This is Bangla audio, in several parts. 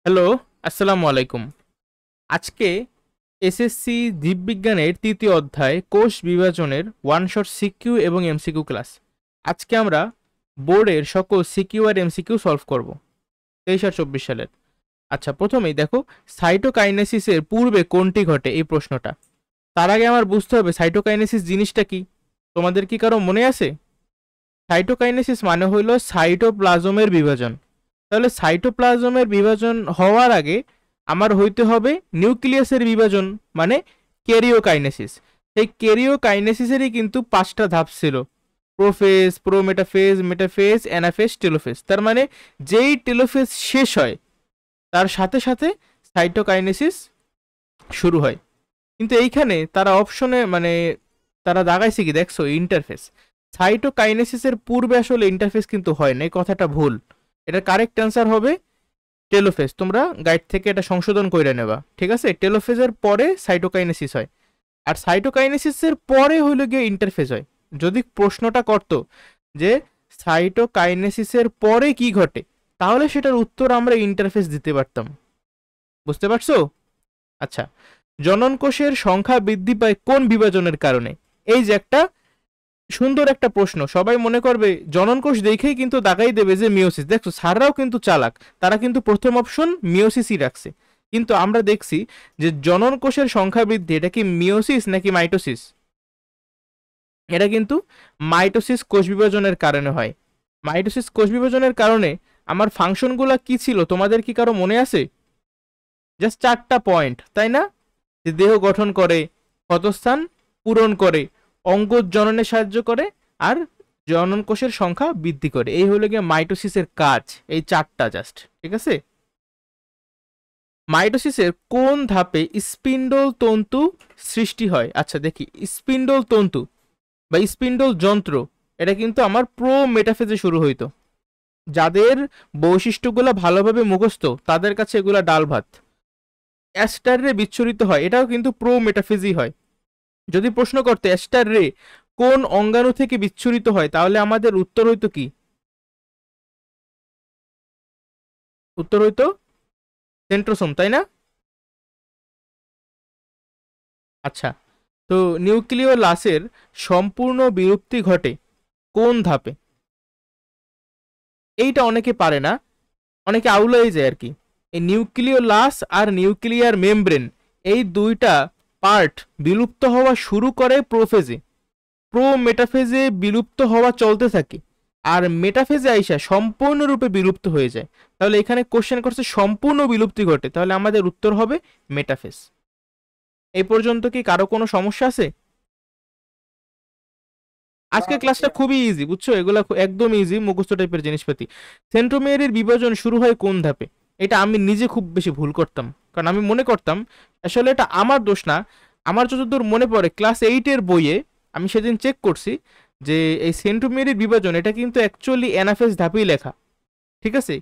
হ্যালো, আসসালামু আলাইকুম। আজকে এসএসসি জীববিজ্ঞানের তৃতীয় অধ্যায় কোষ বিভাজনের ওয়ান শট সিকিউ এবং এমসিকিউ ক্লাস। আজকে আমরা বোর্ডের সকল সিকিউ আর এমসিকিউ সলভ করব 23 আর 24 সালের। আচ্ছা, প্রথমেই দেখো সাইটোকাইনেসিসের পূর্বে কোনটি ঘটে, এই প্রশ্নটা। তার আগে আমার বুঝতে হবে সাইটোকাইনেসিস জিনিসটা কি। তোমাদের কি কারো মনে আছে? সাইটোকাইনেসিস মানে হইল সাইটোপ্লাজমের বিভাজন। তাহলে সাইটোপ্লাজমের বিভাজন হওয়ার আগে আমার হইতে হবে নিউক্লিয়াসের বিভাজন, মানে ক্যারিওকাইনেসিস। এই ক্যারিওকাইনেসিসেরই কিন্তু 5টা ধাপ ছিল: prophase, prometaphase, metaphase, anaphase, telophase. তার মানে যেই টেলোফেজ শেষ হয় তার সাথে সাথে সাইটোকাইনেসিস শুরু হয়। কিন্তু এইখানে তারা অপশনে তারা দাগাইছে কি দেখছো, ইন্টারফেস। সাইটোকাইনেসিসের পূর্বে আসলে ইন্টারফেস কিন্তু হয় না, এই কথাটা ভুল। এটা কারেক্ট অ্যান্সার হবে টেলোফেজ। তোমরা গাইড থেকে এটা সংশোধন করে নেবা, ঠিক আছে? টেলোফেজের পরে সাইটোকাইনেসিস হয়, আর সাইটোকাইনেসিসের পরে হইল গিয়ে ইন্টারফেজ হয়। যদি প্রশ্নটা করতো যে সাইটোকাইনেসিসের পরে কি ঘটে, তাহলে সেটার উত্তর আমরা ইন্টারফেস দিতে পারতাম। বুঝতে পারছো? আচ্ছা, জনন কোষের সংখ্যা বৃদ্ধি পায় কোন বিভাজনের কারণে? এই যে একটা সুন্দর একটা প্রশ্ন। সবাই মনে করবে জনন কোষ দেখেই কিন্তু দাগাই দেবে যে মিওসিস। দেখছো, স্যাররাও কিন্তু চালাক, তারা কিন্তু প্রথম অপশন মিওসিসই রাখছে। কিন্তু আমরা দেখছি যে জনন কোষের সংখ্যা বৃদ্ধি, এটা কি মিওসিস নাকি মাইটোসিস? এটা কিন্তু মাইটোসিস কোষ বিভাজনের কারণে হয়। মাইটোসিস কোষ বিভাজনের কারণে আমার ফাংশনগুলো কি ছিল তোমাদের কি কারো মনে আছে? জাস্ট 4টা পয়েন্ট, তাই না? যে দেহ গঠন করে, ক্ষতস্থান পূরণ করে, অঙ্গ জননে সাহায্য করে, আর জনন কোষের সংখ্যা বৃদ্ধি করে। এই হলো গিয়ে মাইটোসিসের কাজ, এই 4টা জাস্ট, ঠিক আছে? মাইটোসিসের কোন ধাপে স্পিন্ডল তন্তু সৃষ্টি হয়? আচ্ছা দেখি, স্পিন্ডল তন্তু বা স্পিন্ডল যন্ত্র, এটা কিন্তু আমার প্রো মেটাফেজে শুরু হইতো। যাদের বৈশিষ্ট্যগুলো ভালোভাবে মুখস্থ তাদের কাছে এগুলা ডাল ভাত। অ্যাস্টার রে বিচ্ছুরিত হয়, এটাও কিন্তু প্রো মেটাফিজি হয়। যদি প্রশ্ন করতে অ্যাস্টার রে কোন অঙ্গাণু থেকে বিচ্ছুরিত হয়, তাহলে আমাদের উত্তর হইতো কি? উত্তর হইতো সেন্ট্রোসোম, তাই না? আচ্ছা, তো নিউক্লিওলাসের সম্পূর্ণ বিলুপ্তি ঘটে কোন ধাপে? এইটা অনেকে পারে না, অনেকে আউলাই যায় আর কি। এই নিউক্লিওলাস আর নিউক্লিয়ার মেমব্রেন, এই দুইটা পার্ট বিলুপ্ত হওয়া শুরু করে প্রোফেজে। প্রো মেটাফেজে বিলুপ্ত হওয়া চলতে থাকে, আর মেটাফেজে আইসা সম্পূর্ণরূপে বিলুপ্ত হয়ে যায়। তাহলে এখানে কোশ্চেন করছে সম্পূর্ণ বিলুপ্তি ঘটে, তাহলে আমাদের উত্তর হবে মেটাফেজ। এই পর্যন্ত কি কারো কোনো সমস্যা আছে? আজকের ক্লাসটা খুবই ইজি, বুঝছো? এগুলা একদম ইজি, মুখস্থ টাইপের জিনিসপাতি। সেন্ট্রোমিয়ারের বিভাজন শুরু হয় কোন ধাপে? এটা আমি নিজে খুব বেশি ভুল করতাম, কারণ আমি মনে করতাম, আসলে এটা আমার দোষ না, আমার যতদূর মনে পড়ে ক্লাস 8-এর বইয়ে আমি সেদিন চেক করছি যে এই সেন্ট্রোমিয়ারের বিভাজন এটা কিন্তু অ্যাকচুয়ালি অ্যানাফেজ ধাপেই লেখা, ঠিক আছে?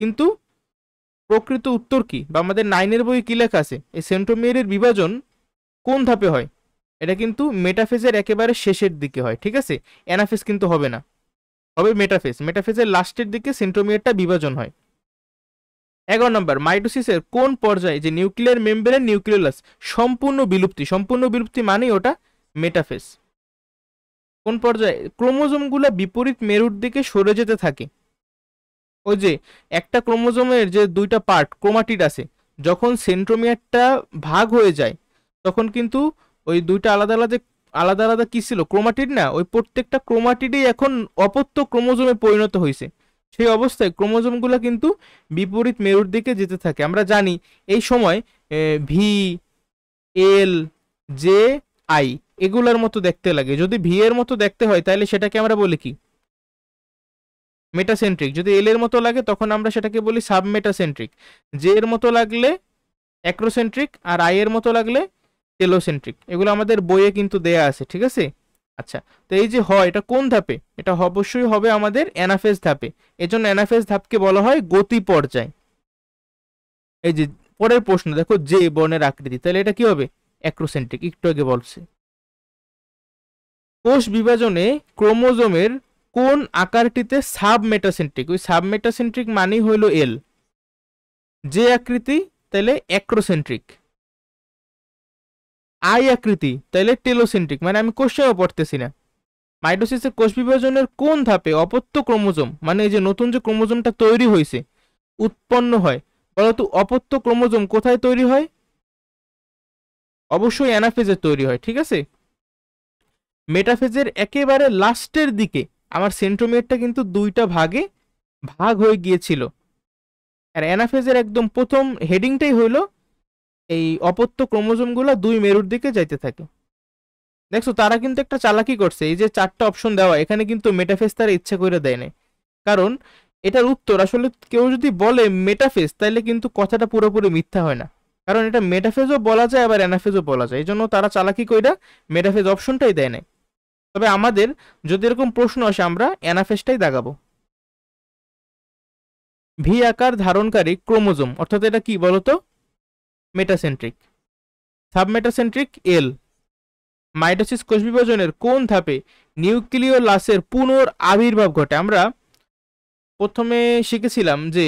কিন্তু প্রকৃত উত্তর কি, বা আমাদের 9-এর বইয়ে কি লেখা আছে, এই সেন্ট্রোমিয়ারের বিভাজন কোন ধাপে হয়? এটা কিন্তু মেটাফেজের একেবারে শেষের দিকে হয়, ঠিক আছে? অ্যানাফেজ কিন্তু হবে না, হবে মেটাফেজ। মেটাফেজের লাস্টের দিকে সেন্ট্রোমিয়ারটা বিভাজন হয়। 11 নম্বর, মাইটোসিসের কোন পর্যায়ে যে নিউক্লিয়ার মেমব্রেন নিউক্লিওলাস সম্পূর্ণ বিলুপ্তি, সম্পূর্ণ বিলুপ্তি মানেই ওটা মেটাফেজ। কোন পর্যায়ে ক্রোমোজোমগুলো বিপরীত মেরুর দিকে সরে যেতে থাকে? ওই যে একটা ক্রোমোজোমের যে দুইটা পার্ট ক্রোমাটিড আছে, যখন সেন্ট্রোমিয়ারটা ভাগ হয়ে যায় তখন কিন্তু ওই দুইটা আলাদা আলাদা আলাদা আলাদা কি ছিল, ক্রোমাটিড না? ওই প্রত্যেকটা ক্রোমাটিডই এখন অপত্য ক্রোমোজোমে পরিণত হয়েছে। সেই অবস্থায় ক্রোমোজোমগুলো কিন্তু বিপরীত মেরুর দিকে যেতে থাকে। আমরা জানি এই সময় ভি, এল, জে, আই এগুলার মতো দেখতে লাগে। যদি ভি এর মতো দেখতে হয় তাহলে সেটাকে আমরা বলি কি? মেটাসেন্ট্রিক। যদি এল এর মতো লাগে তখন আমরা সেটাকে বলি সাবমেটাসেন্ট্রিক। জে এর মতো লাগলে অ্যাক্রোসেন্ট্রিক, আর আই এর মতো লাগলে টেলোসেন্ট্রিক। এগুলো আমাদের বইয়ে কিন্তু দেয়া আছে, ঠিক আছে? আচ্ছা, তো এই যে হয় এটা কোন ধাপে? এটা অবশ্যই হবে আমাদের অ্যানাফেজ ধাপে। এজন্য অ্যানাফেজ ধাপকে বলা হয় গতি পর্যায়। এই যে পরের প্রশ্ন দেখো, যে বর্ণের আকৃতি, তাহলে এটা কি হবে? অ্যাক্রোসেন্ট্রিক, একটু আগে বলছে। কোষ বিভাজনে ক্রোমোজোমের কোন আকারটিতে সাবমেটাসেন্ট্রিক? ওই সাবমেটাসেন্ট্রিক মানেই হইল এল। যে আকৃতি তাহলে অ্যাক্রোসেন্ট্রিক, আই আকৃতি তাহলে টেলোসেন্ট্রিক। মানে আমি কোশ্চেনও পড়তেছি না। মাইটোসিসের কোষ বিভাজনের কোন ধাপে অপত্য ক্রোমোজোম, মানে এই যে নতুন যে ক্রোমোজোমটা তৈরি হয়েছে, উৎপন্ন হয়, বলতো অপত্য ক্রোমোজোম কোথায় তৈরি হয়? অবশ্যই অ্যানাফেজে তৈরি হয়, ঠিক আছে। মেটাফেজের একেবারে লাস্টের দিকে আমার সেন্ট্রোমিয়ারটা কিন্তু দুইটা ভাগে ভাগ হয়ে গিয়েছিল, আর অ্যানাফেজের একদম প্রথম হেডিংটাই হইলো এই অপত্য ক্রোমোজোমগুলো দুই মেরুর দিকে যাইতে থাকে। দেখছো তারা কিন্তু একটা চালাকি করছে, এই যে চারটা অপশন দেওয়া এখানে কিন্তু মেটাফেজ তারা ইচ্ছা করে দেয় নাই। কারণ এটার উত্তর আসলে কেউ যদি বলে মেটাফেজ তাহলে কিন্তু কথাটা পুরোপুরি মিথ্যা হয় না, কারণ এটা মেটাফেজও বলা যায় আবার অ্যানাফেজও বলা যায়, এই জন্য তারা চালাকি কইরা মেটাফেজ অপশনটাই দেয় নাই। তবে আমাদের যদি এরকম প্রশ্ন আসে আমরা অ্যানাফেজটাই দাগাবো। ভি আকার ধারণকারী ক্রোমোজোম অর্থাৎ এটা কি বলতো? মেটাসেন্ট্রিক। সাবমেটাসেন্ট্রিক এল। মাইটোসিস কোষ বিভাজনের কোন ধাপে নিউক্লিওলাসের পুনর আবির্ভাব ঘটে? আমরা প্রথমে শিখেছিলাম যে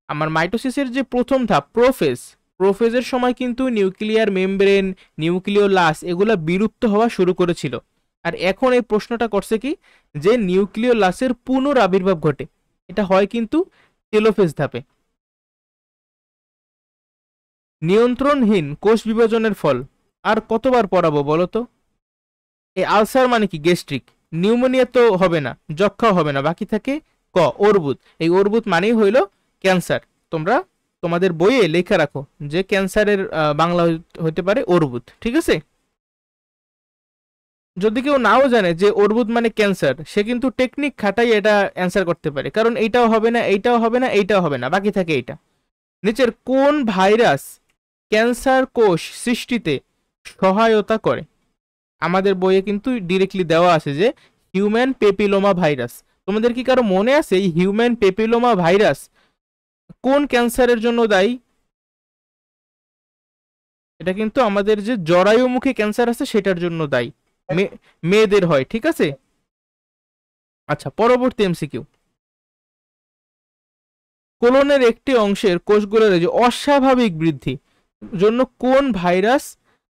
আমার মাইটোসিসের যে প্রথম ধাপ প্রোফেজ, প্রোফেজের সময় কিন্তু নিউক্লিয়ার মেমব্রেন, নিউক্লিওলাস এগুলা বিলুপ্ত হওয়া শুরু করেছিল। আর এখন এই প্রশ্নটা করছে কি যে নিউক্লিওলাসের পুনর আবির্ভাব ঘটে, এটা হয় কিন্তু টেলোফেজ ধাপে। নিয়ন্ত্রণহীন কোষ বিভাজনের ফল আর কতবার পড়াবো বলো তো? এই আলসার মানে কি? গ্যাস্ট্রিক। নিউমোনিয়া তো হবে না, যক্ষাও হবে না, বাকি থাকে ক অর্বুদ। এই অর্বুদ মানেই হইল ক্যান্সার। তোমরা তোমাদের বইয়ে লেখা রাখো যে ক্যান্সারের বাংলা হইতে পারে অর্বুদ, ঠিক আছে। যদি কেউ নাও জানে যে অর্বুদ মানে ক্যান্সার, সে কিন্তু টেকনিক খাটাই এটা অ্যান্সার করতে পারে, কারণ এইটাও হবে না, এইটাও হবে না, এইটাও হবে না, বাকি থাকে এইটা। নিচের কোন ভাইরাস ক্যান্সার কোষ সৃষ্টিতে সহায়তা করে? আমাদের বইয়ে কিন্তু ডিরেক্টলি দেওয়া আছে যে হিউম্যান পেপিলোমা ভাইরাস। তোমাদের কি কারো মনে আছে এই হিউম্যান পেপিলোমা ভাইরাস কোন ক্যান্সারের জন্য দায়ী? এটা কিন্তু আমাদের যে জরায়ুমুখী ক্যান্সার আছে সেটার জন্য দায়ী, মেয়েদের হয়, ঠিক আছে। আচ্ছা, পরবর্তী এমসিকিউ। কোলনের একটি অংশের কোষগুলোর যে অস্বাভাবিক বৃদ্ধি জন্য কোন ভাইরাস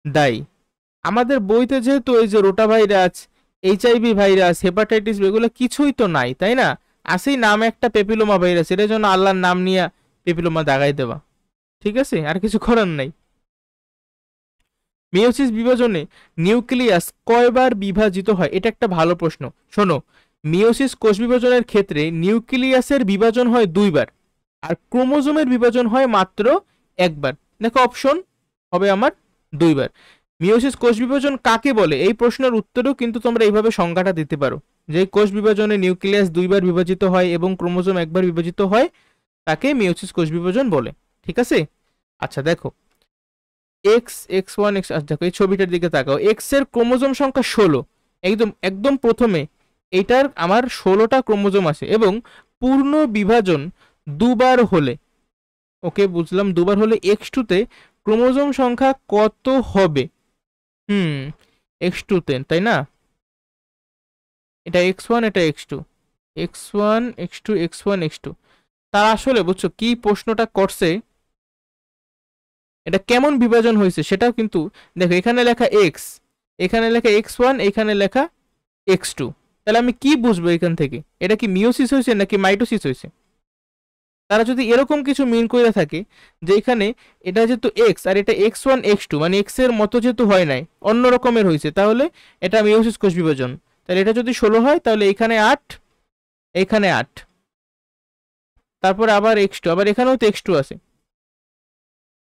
দায়ী? আমাদের বইতে যেহেতু এই যে rota virus, HIV virus, hepatitis এগুলো কিছুই তো নাই, তাই না? আসেই নাম একটা পেপিলোমা ভাইরাস, এটার জন্য আল্লাহর নাম নিয়ে পেপিলোমা দাগাই দেওয়া, ঠিক আছে, আর কিছু করার নাই। মিওসিস বিভাজনে নিউক্লিয়াস কয়বার বিভাজিত হয়? এটা একটা ভালো প্রশ্ন। শোনো, মিওসিস কোষ বিভাজনের ক্ষেত্রে নিউক্লিয়াসের বিভাজন হয় দুইবার, আর ক্রোমোজোমের বিভাজন হয় মাত্র একবার। দেখো অপশন হবে আমার দুইবার। মিওসিস কোষ বিভাজন কাকে বলে? এই প্রশ্নের উত্তরেও কিন্তু তোমরা এইভাবে সংজ্ঞাটা দিতে পারো যে কোষ বিভাজনে নিউক্লিয়াস দুইবার বিভাজিত হয় এবং ক্রোমোজোম একবার বিভাজিত হয়, তাকে মিওসিস কোষ বিভাজন বলে, ঠিক আছে। আচ্ছা দেখো, এক্স এক্স ওয়ান এক্স, দেখো এই ছবিটার দিকে তাকাও, এক্স এর ক্রোমোজোম সংখ্যা 16, একদম একদম প্রথমে এইটার আমার 16টা ক্রোমোজোম আছে, এবং পূর্ণ বিভাজন দুবার হলে, ওকে বুঝলাম, দুবার হলে এক্স টুতে ক্রোমোজোম সংখ্যা কত হবে? এক্স টুতে, তাই না? এটা এক্স ওয়ান, এটা x two, x one x two x one x two. তারা আসলে বুঝছো কি প্রশ্নটা করছে, এটা কেমন বিভাজন হয়েছে সেটাও কিন্তু দেখো, এখানে লেখা এক্স, এখানে লেখা এক্স ওয়ান, এখানে লেখা এক্স টু। তাহলে আমি কি বুঝবো এখান থেকে এটা কি মিওসিস হয়েছে নাকি মাইটোসিস হয়েছে? তারা যদি এরকম কিছু মিন করে থাকে যে এখানে এটা যেহেতু এক্স আর এটা এক্স ওয়ান এক্স টু, মানে এক্স এর মতো যেহেতু হয় নাই, অন্য রকমের হয়েছে, তাহলে এটা মিওসিস কোষ বিভাজন। তাহলে এটা যদি 16 হয় তাহলে এখানে 8, এখানে 8, তারপর আবার এক্স টু, আবার এখানেও তো এক্স টু আছে।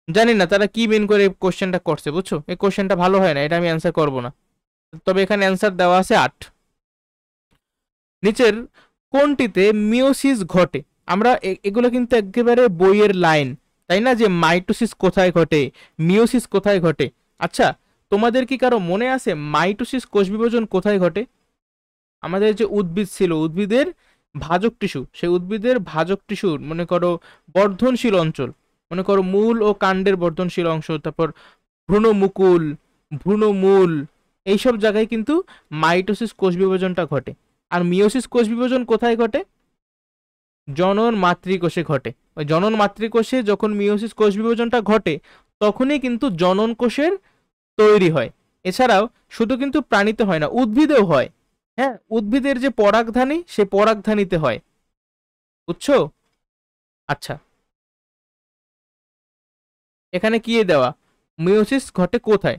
জানি না তারা কি মিন করে কোশ্চেনটা করছে, বুঝছো, এই কোশ্চেনটা ভালো হয় না, এটা আমি অ্যান্সার করবো না। তবে এখানে অ্যান্সার দেওয়া আছে 8। নিচের কোনটিতে মিওসিস ঘটে? আমরা এগুলো কিন্তু একেবারে বইয়ের লাইন, তাই না, যে মাইটোসিস কোথায় ঘটে, মিওসিস কোথায় ঘটে। আচ্ছা, তোমাদের কি কারো মনে আছে মাইটোসিস কোষ বিভাজন কোথায় ঘটে? আমাদের যে উদ্ভিদ ছিল, উদ্ভিদের ভাজক টিস্যু, সেই উদ্ভিদের ভাজক টিস্যুর মনে করো বর্ধনশীল অঞ্চল, মনে করো মূল ও কাণ্ডের বর্ধনশীল অংশ, তারপর ভ্রূণমুকুল, ভ্রূণমূল, এইসব জায়গায় কিন্তু মাইটোসিস কোষ বিভাজনটা ঘটে। আর মিওসিস কোষ বিভাজন কোথায় ঘটে? জনন মাতৃকোষে ঘটে। ওই জনন মাতৃকোষে যখন মিওসিস কোষ বিভাজনটা ঘটে তখনই কিন্তু জনন কোষের তৈরি হয়। এছাড়াও শুধু কিন্তু প্রাণীতে হয় না, উদ্ভিদেও হয়। হ্যাঁ, উদ্ভিদের যে পরাগধানী সে পরাগধানীতে হয়, বুঝছো? আচ্ছা, এখানে কি দেওয়া, মিওসিস ঘটে কোথায়?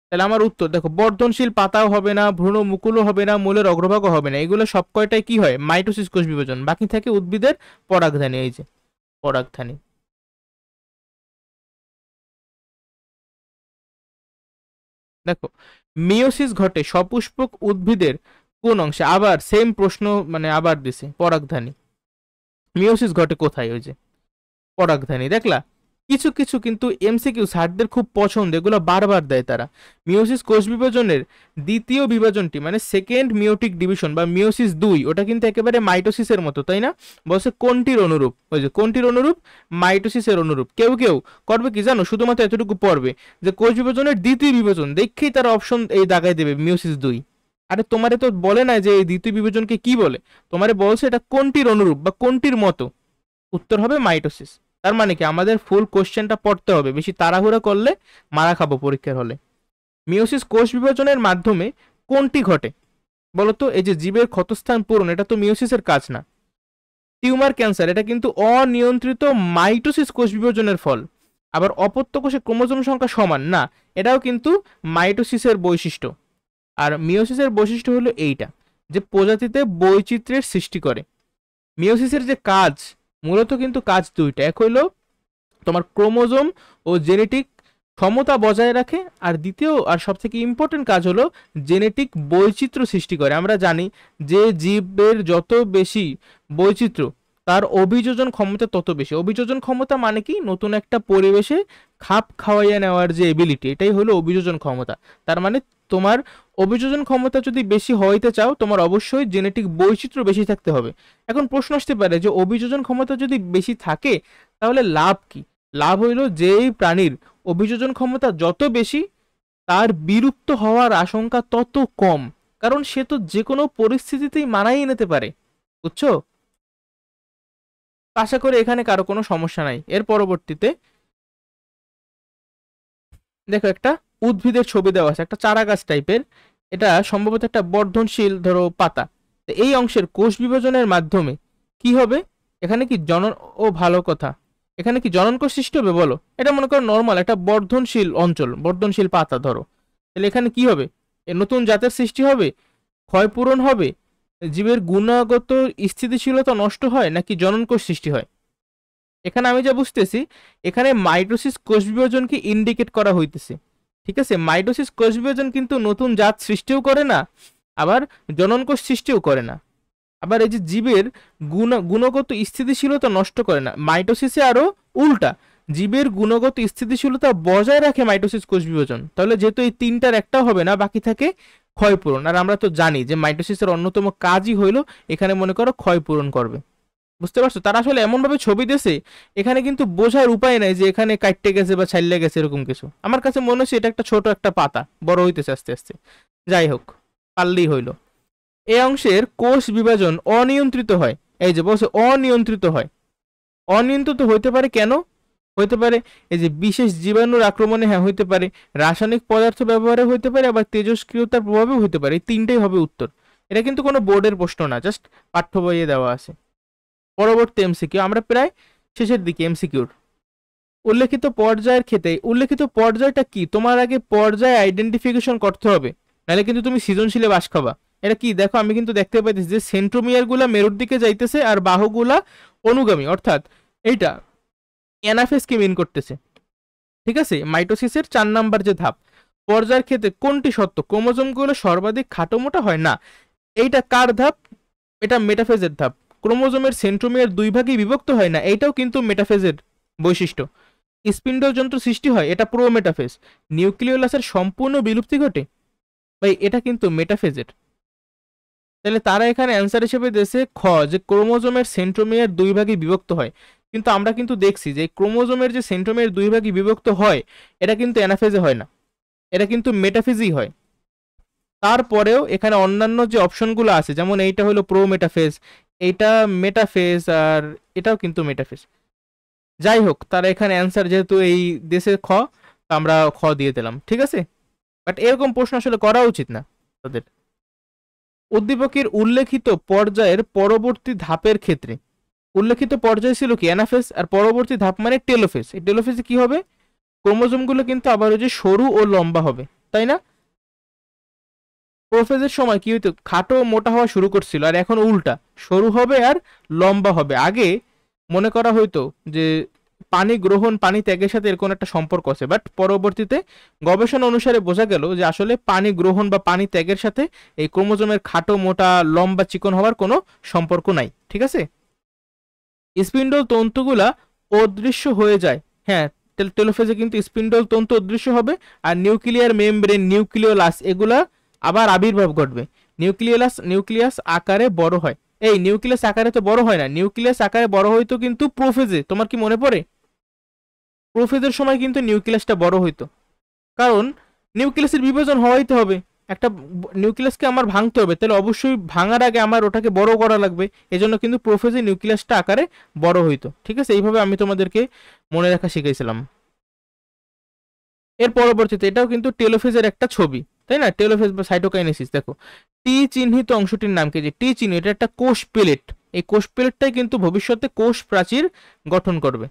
তাহলে আমার উত্তর দেখো, বর্ধনশীল পাতাও হবে না, ভ্রূণ মুকুলও হবে না, মূলের অগ্রভাগও হবে না, এগুলো সব কয়টাই কি হয়, মাইটোসিস কোষ বিভাজন। বাকি থাকে উদ্ভিদের পরাগধানী, এই যে পরাগধানী। দেখো, মিওসিস ঘটে সপুষ্পক উদ্ভিদের কোন অংশে? আবার সেম প্রশ্ন, মানে আবার দিছে পরাগধানী। মিওসিস ঘটে কোথায়? ওই যে পরাগধানী, দেখলা? কিছু কিছু কিন্তু এমসিকিউ স্যারদের খুব পছন্দ, এগুলো বারবার দেয় তারা। মিওসিস কোষ বিভাজনের দ্বিতীয় বিভাজনটি মানে সেকেন্ড মিওটিক ডিভিশন বা মিওসিস 2, ওটা কিন্তু একেবারে মাইটোসিসের মতো, তাই না? বলছে কোনটির অনুরূপ? ওই যে কোনটির অনুরূপ? মাইটোসিসের অনুরূপ। কেউ কেউ করবে কি জানো, শুধুমাত্র এতটুকু পড়বে যে কোষ বিভাজনের দ্বিতীয় বিভাজন, দেখেই তারা অপশন এই দাগায় দেবে মিওসিস 2। আরে তোমারে তো বলে না যে এই দ্বিতীয় বিভাজনকে কি বলে, তোমারে বলছে এটা কোনটির অনুরূপ বা কোনটির মতো। উত্তর হবে মাইটোসিস। তার মানে কি আমাদের ফুল কোশ্চেনটা পড়তে হবে, বেশি তাড়াহুড়া করলে মারা খাবো পরীক্ষার হলে। মিওসিস কোষ বিভাজনের মাধ্যমে কোনটি ঘটে বলতো? এই যে জীবের ক্ষতস্থান পূরণ, এটা তো মিওসিসের কাজ না। টিউমার ক্যান্সার, এটা কিন্তু অনিয়ন্ত্রিত মাইটোসিস কোষ বিভাজনের ফল। আবার অপত্য কোষে ক্রোমোজোম সংখ্যা সমান না, এটাও কিন্তু মাইটোসিসের বৈশিষ্ট্য। আর মিওসিসের বৈশিষ্ট্য হলো এইটা, যে প্রজাতিতে বৈচিত্র্যের সৃষ্টি করে। মিওসিসের যে কাজ, মূলত কিন্তু কাজ দুইটা। এক হইলো তোমার ক্রোমোজোম ও জেনেটিক ক্ষমতা বজায় রাখে, আর দ্বিতীয় আর সবথেকে ইম্পর্টেন্ট কাজ হলো জেনেটিক বৈচিত্র্য সৃষ্টি করে। আমরা জানি যে জীবের যত বেশি বৈচিত্র্য, তার অভিযোজন ক্ষমতা তত বেশি। অভিযোজন ক্ষমতা মানে কি? নতুন একটা পরিবেশে খাপ খাওয়াইয়া নেওয়ার যে এবিলিটি, এটাই হলো অভিযোজন ক্ষমতা। তার মানে তোমার অভিযোজন ক্ষমতা যদি বেশি হইতে চাও, তোমার অবশ্যই জেনেটিক বৈচিত্র্য বেশি থাকতে হবে। এখন প্রশ্ন আসতে পারে যে অভিযোজন ক্ষমতা যদি বেশি থাকে তাহলে লাভ কি? লাভ হইল যেই প্রাণীর অভিযোজন ক্ষমতা যত বেশি, তার বিলুপ্ত হওয়ার আশঙ্কা তত কম, কারণ সে তো যে কোনো পরিস্থিতিতেই মানাই নিতে পারে, বুঝছো? আশা করি এখানে কারো কোনো সমস্যা নাই। এর পরবর্তীতে দেখো, একটা উদ্ভিদের ছবি দেওয়া আছে, একটা চারা গাছ টাইপের। এটা সম্ভবত একটা বর্ধনশীল ধরো পাতা। তো এই অংশের কোষ বিভাজনের মাধ্যমে কি হবে? এখানে কি জনন, ও ভালো কথা, এখানে কি জনন কোষ সৃষ্টি হবে বলো? এটা মনে করো নর্মাল একটা বর্ধনশীল অঞ্চল, বর্ধনশীল পাতা ধরো। তাহলে এখানে কি হবে? এ নতুন জাতের সৃষ্টি হবে, ক্ষয়পূরণ হবে, জীবের গুণগত স্থিতিশীলতা নষ্ট হয়, নাকি জনন কোষ সৃষ্টি হয়? এখানে আমি যা বুঝতেছি, এখানে মাইটোসিস কোষ বিভাজনকে ইন্ডিকেট করা হইতেছে। ঠিক আছে, মাইটোসিস কোষ বিভাজন কিন্তু নতুন জাত সৃষ্টিও করে না, আবার জনন কোষ সৃষ্টিও করে না। আবার এই যে জীবের গুণগত স্থিতিশীলতা নষ্ট করে না, মাইটোসিসে আরো উল্টা, জীবের গুণগত স্থিতিশীলতা বজায় রাখে মাইটোসিস কোষ বিভাজন। তাহলে যেহেতু এই তিনটার একটাও হবে না, বাকি থাকে ক্ষয়পূরণ। আর আমরা তো জানি যে মাইটোসিসের অন্যতম কাজই হইলো এখানে মনে করো ক্ষয়পূরণ করবে। বুঝতে পারছো? তারা আসলে এমন ভাবে ছবি দিয়েছে, এখানে কিন্তু বোঝার উপায় নাই যে এখানে কাটতে গেছে বা ছাইলে গেছে এরকম কিছু। আমার কাছে মনে হচ্ছে এটা একটা ছোট একটা পাতা, বড় হইতেছে আস্তে আস্তে। যাই হোক, পারলেই হইলো। এই অংশের কোষ বিভাজন অনিয়ন্ত্রিত হয়। এই যে বলছে অনিয়ন্ত্রিত হয়, অনিয়ন্ত্রিত হইতে পারে কেন? হইতে পারে এই যে বিশেষ জীবাণুর আক্রমণে, হ্যাঁ হইতে পারে, রাসায়নিক পদার্থ ব্যবহারে হইতে পারে, আবার তেজস্ক্রিয়তার প্রভাবে হইতে পারে। এই তিনটাই হবে উত্তর। এটা কিন্তু কোনো বোর্ডের প্রশ্ন না, জাস্ট পাঠ্য বইয়ে দেওয়া আছে। পরবর্তী এমসিকিউ, আমরা প্রায় শেষের দিকে এমসিকিউর। উল্লেখিত পর্যায়ের ক্ষেত্রে উল্লেখিত পর্যায়টা কি? তোমার আগে পর্যায় আইডেন্টিফিকেশন করতে হবে, নাহলে কিন্তু তুমি সৃজনশীলে বাস খাবা। এটা কি দেখো, আমি কিন্তু দেখতে পাইতেছি যে সেন্ট্রোমিয়ার গুলা মেরুর দিকে যাইতেছে আর বাহুগুলা অনুগামী, অর্থাৎ এইটা অ্যানাফেজকে মিন করতেছে। ঠিক আছে, মাইটোসিসের 4 নাম্বার যে ধাপ, পর্যায়ের ক্ষেত্রে কোনটি সত্য? ক্রোমোজোমগুলো সর্বাধিক খাটো মোটা হয় না। এইটা কার ধাপ? এটা মেটাফেজের ধাপ। ক্রোমোজোমের সেন্ট্রোমিয়ার 2 ভাগে বিভক্ত হয় না, এইটাও কিন্তু মেটাফেজের বৈশিষ্ট্য। স্পিন্ডল যন্ত্র সৃষ্টি হয়, এটা প্রোমেটাফেজ। নিউক্লিওলাসের সম্পূর্ণ বিলুপ্তি ঘটে, ভাই এটা কিন্তু মেটাফেজের। তাহলে তারা এখানে অ্যান্সার হিসেবে দিয়েছে খ, যে ক্রোমোজোমের সেন্ট্রোমিয়ার 2 ভাগে বিভক্ত হয়। কিন্তু আমরা কিন্তু দেখছি যে ক্রোমোজোমের যে সেন্ট্রোমিয়ার 2 ভাগে বিভক্ত হয়, এটা কিন্তু অ্যানাফেজে হয় না, এটা কিন্তু মেটাফেজই হয়। তারপরেও এখানে অন্যান্য যে অপশনগুলো আছে, যেমন এইটা হলো প্রো মেটাফেজ, এইটা মেটাফেজ, আর এটাও কিন্তু মেটাফেজ। যাই হোক, তারা এখানে অ্যান্সার যেহেতু এই দেশে খ, তো আমরা খ দিয়ে দিলাম, ঠিক আছে। বাট এরকম প্রশ্ন আসলে করা উচিত না তাদের। উদ্দীপকের উল্লেখিত পর্যায়ের পরবর্তী ধাপের ক্ষেত্রে, উল্লেখিত পর্যায় ছিল কি অ্যানাফেজ, আর পরবর্তী ধাপ মানে টেলোফেজ। এই টেলোফেজে কি হবে, ক্রোমোজোমগুলো কিন্তু আবার ওই যে সরু ও লম্বা হবে, তাই না? প্রোফেজের সময় কি হইতো, খাটো মোটা হওয়া শুরু করছিল, আর এখন উল্টা, সরু হবে আর লম্বা হবে। আগে মনে করা হইতো যে পানি গ্রহণ পানি ত্যাগের সাথে এর কোনো একটা সম্পর্ক আছে, বাট পরবর্তীতে গবেষণা অনুসারে বোঝা গেল যে আসলে পানি গ্রহণ বা পানি ত্যাগের সাথে এই ক্রোমোজোমের খাটো মোটা লম্বা চিকন হওয়ার কোনো সম্পর্ক নাই, ঠিক আছে। স্পিন্ডল তন্তুগুলা অদৃশ্য হয়ে যায়, হ্যাঁ, টেলোফেজে কিন্তু স্পিন্ডল তন্তু অদৃশ্য হবে, আর নিউক্লিয়ার মেমব্রেন নিউক্লিওলাস এগুলা আবার আবির্ভাব ঘটবে। নিউক্লিয়াস আকারে বড় হয়। এই নিউক্লিয়াস আকারে তো বড় হয় না, নিউক্লিয়াস আকারে বড় হইতো কিন্তু প্রোফেজে। তোমার কি মনে পড়ে, প্রোফেজের সময় কিন্তু নিউক্লিয়াসটা বড় হইতো, কারণ নিউক্লিয়াসের বিভাজন হওয়াইতে হবে, একটা নিউক্লিয়াসকে আমার ভাঙতে হবে, তাহলে অবশ্যই ভাঙার আগে আমার ওটাকে বড় করা লাগবে। এজন্য কিন্তু প্রোফেজে নিউক্লিয়াসটা আকারে বড় হইতো, ঠিক আছে। এইভাবে আমি তোমাদেরকে মনে রাখা শিখাইছিলাম। এর পরবর্তীতে এটাও কিন্তু টেলোফেজের একটা ছবি, তাই না? টেলোফেজ বা সাইটোকাইনেসিস। দেখো টি চিহ্নিত অংশটির নাম কি, যে টি চিহ্ন, এটা একটা কোষ প্লেট। এই কোষ প্লেটটাই কিন্তু ভবিষ্যতে কোষ প্রাচীর গঠন করবে।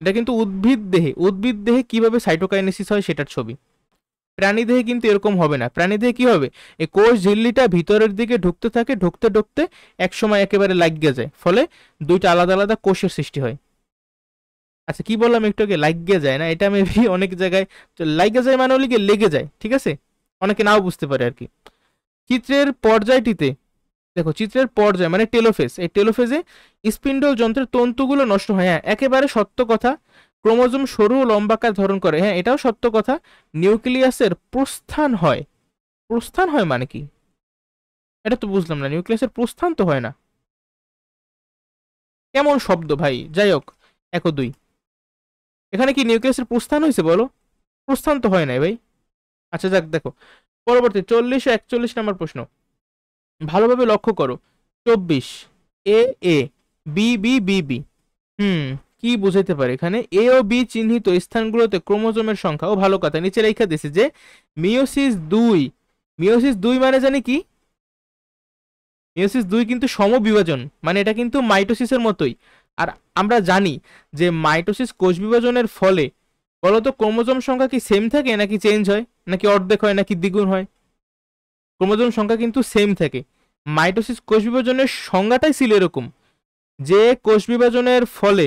এটা কিন্তু উদ্ভিদ দেহে কিভাবে সাইটোকাইনেসিস হয় সেটার ছবি। প্রাণী দেহে কিন্তু এরকম হবে না। প্রাণী দেহে কি হবে, এই কোষ ঝিল্লিটা ভিতরের দিকে ঢুকতে থাকে, ঢুকতে ঢুকতে এক সময় একেবারে লাগিয়ে যায়, ফলে দুইটা আলাদা আলাদা কোষের সৃষ্টি হয়। আচ্ছা কি বললাম একটু আগে, লাগিয়ে যায় না, এটা মেবি অনেক জায়গায় লাগিয়ে যায় মানে হলে কি লেগে যায়, ঠিক আছে, অনেকে নাও বুঝতে পারে আর কি। চিত্রের পর্যায়টিতে দেখো, চিত্রের পর্যায় মানে টেলোফেজ, এই টেলোফেজে স্পিন্ডল যন্ত্রের তন্তুগুলো নষ্ট হয়, হ্যাঁ একেবারে সত্য কথা। ক্রোমোজোম সরু ও লম্বাকার ধারণ করে, হ্যাঁ এটাও সত্য কথা। নিউক্লিয়াসের প্রস্থান হয়, প্রস্থান হয় মানে কি, এটা তো বুঝলাম না, নিউক্লিয়াসের প্রস্থান তো হয় না, কেমন শব্দ ভাই, যাই হোক। 1 ও 2, এখানে কি নিউক্লিয়াসের প্রস্থান হয়েছে বলো, প্রস্থান তো হয় নাই ভাই। আচ্ছা যাক, দেখো পরবর্তী 40 ও 41 নম্বর প্রশ্ন, ভালোভাবে লক্ষ্য করো। 24, এ এ, বি বি বি বি, কি বুঝাইতে পারে এখানে, এ ও বি চিহ্নিত স্থানগুলোতে ক্রোমোজোমের সংখ্যা, ও ভালো কথা, নিচে রেখা দিয়েছে যে মিওসিস 2, মিওসিস 2 মানে জানি কি, মিওসিস 2 কিন্তু সমবিভাজন, মানে এটা কিন্তু মাইটোসিসের মতোই। আর আমরা জানি যে মাইটোসিস কোষ বিভাজনের ফলে বলতো ক্রোমোজোম সংখ্যা কি সেম থাকে নাকি চেঞ্জ হয়, নাকি অর্ধেক হয় নাকি দ্বিগুণ হয়? ক্রোমোজোম সংখ্যা কিন্তু সেম থাকে। মাইটোসিস কোষ বিভাজনের সংজ্ঞাটাই ছিল এরকম, যে কোষ বিভাজনের ফলে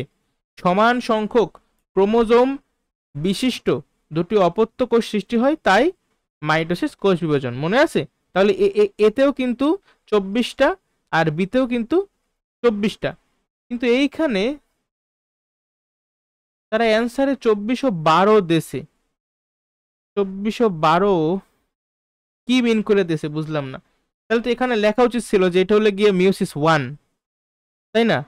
সমান সংখ্যক ক্রোমোজোম বিশিষ্ট দুটি অপত্য কোষ সৃষ্টি হয়, তাই মাইটোসিস কোষ বিভাজন, মনে আছে? তাহলে এতেও কিন্তু 24টা, আর বিতেও কিন্তু 24টা, কিন্তু এইখানে তারা অ্যান্সারে 2412 দেশে, 2412 কি মিন করে দেশে বুঝলাম না। তাহলে তো এখানে লেখা উচিত ছিল যে এটা হলে গিয়ে মিওসিস 1, তাই না?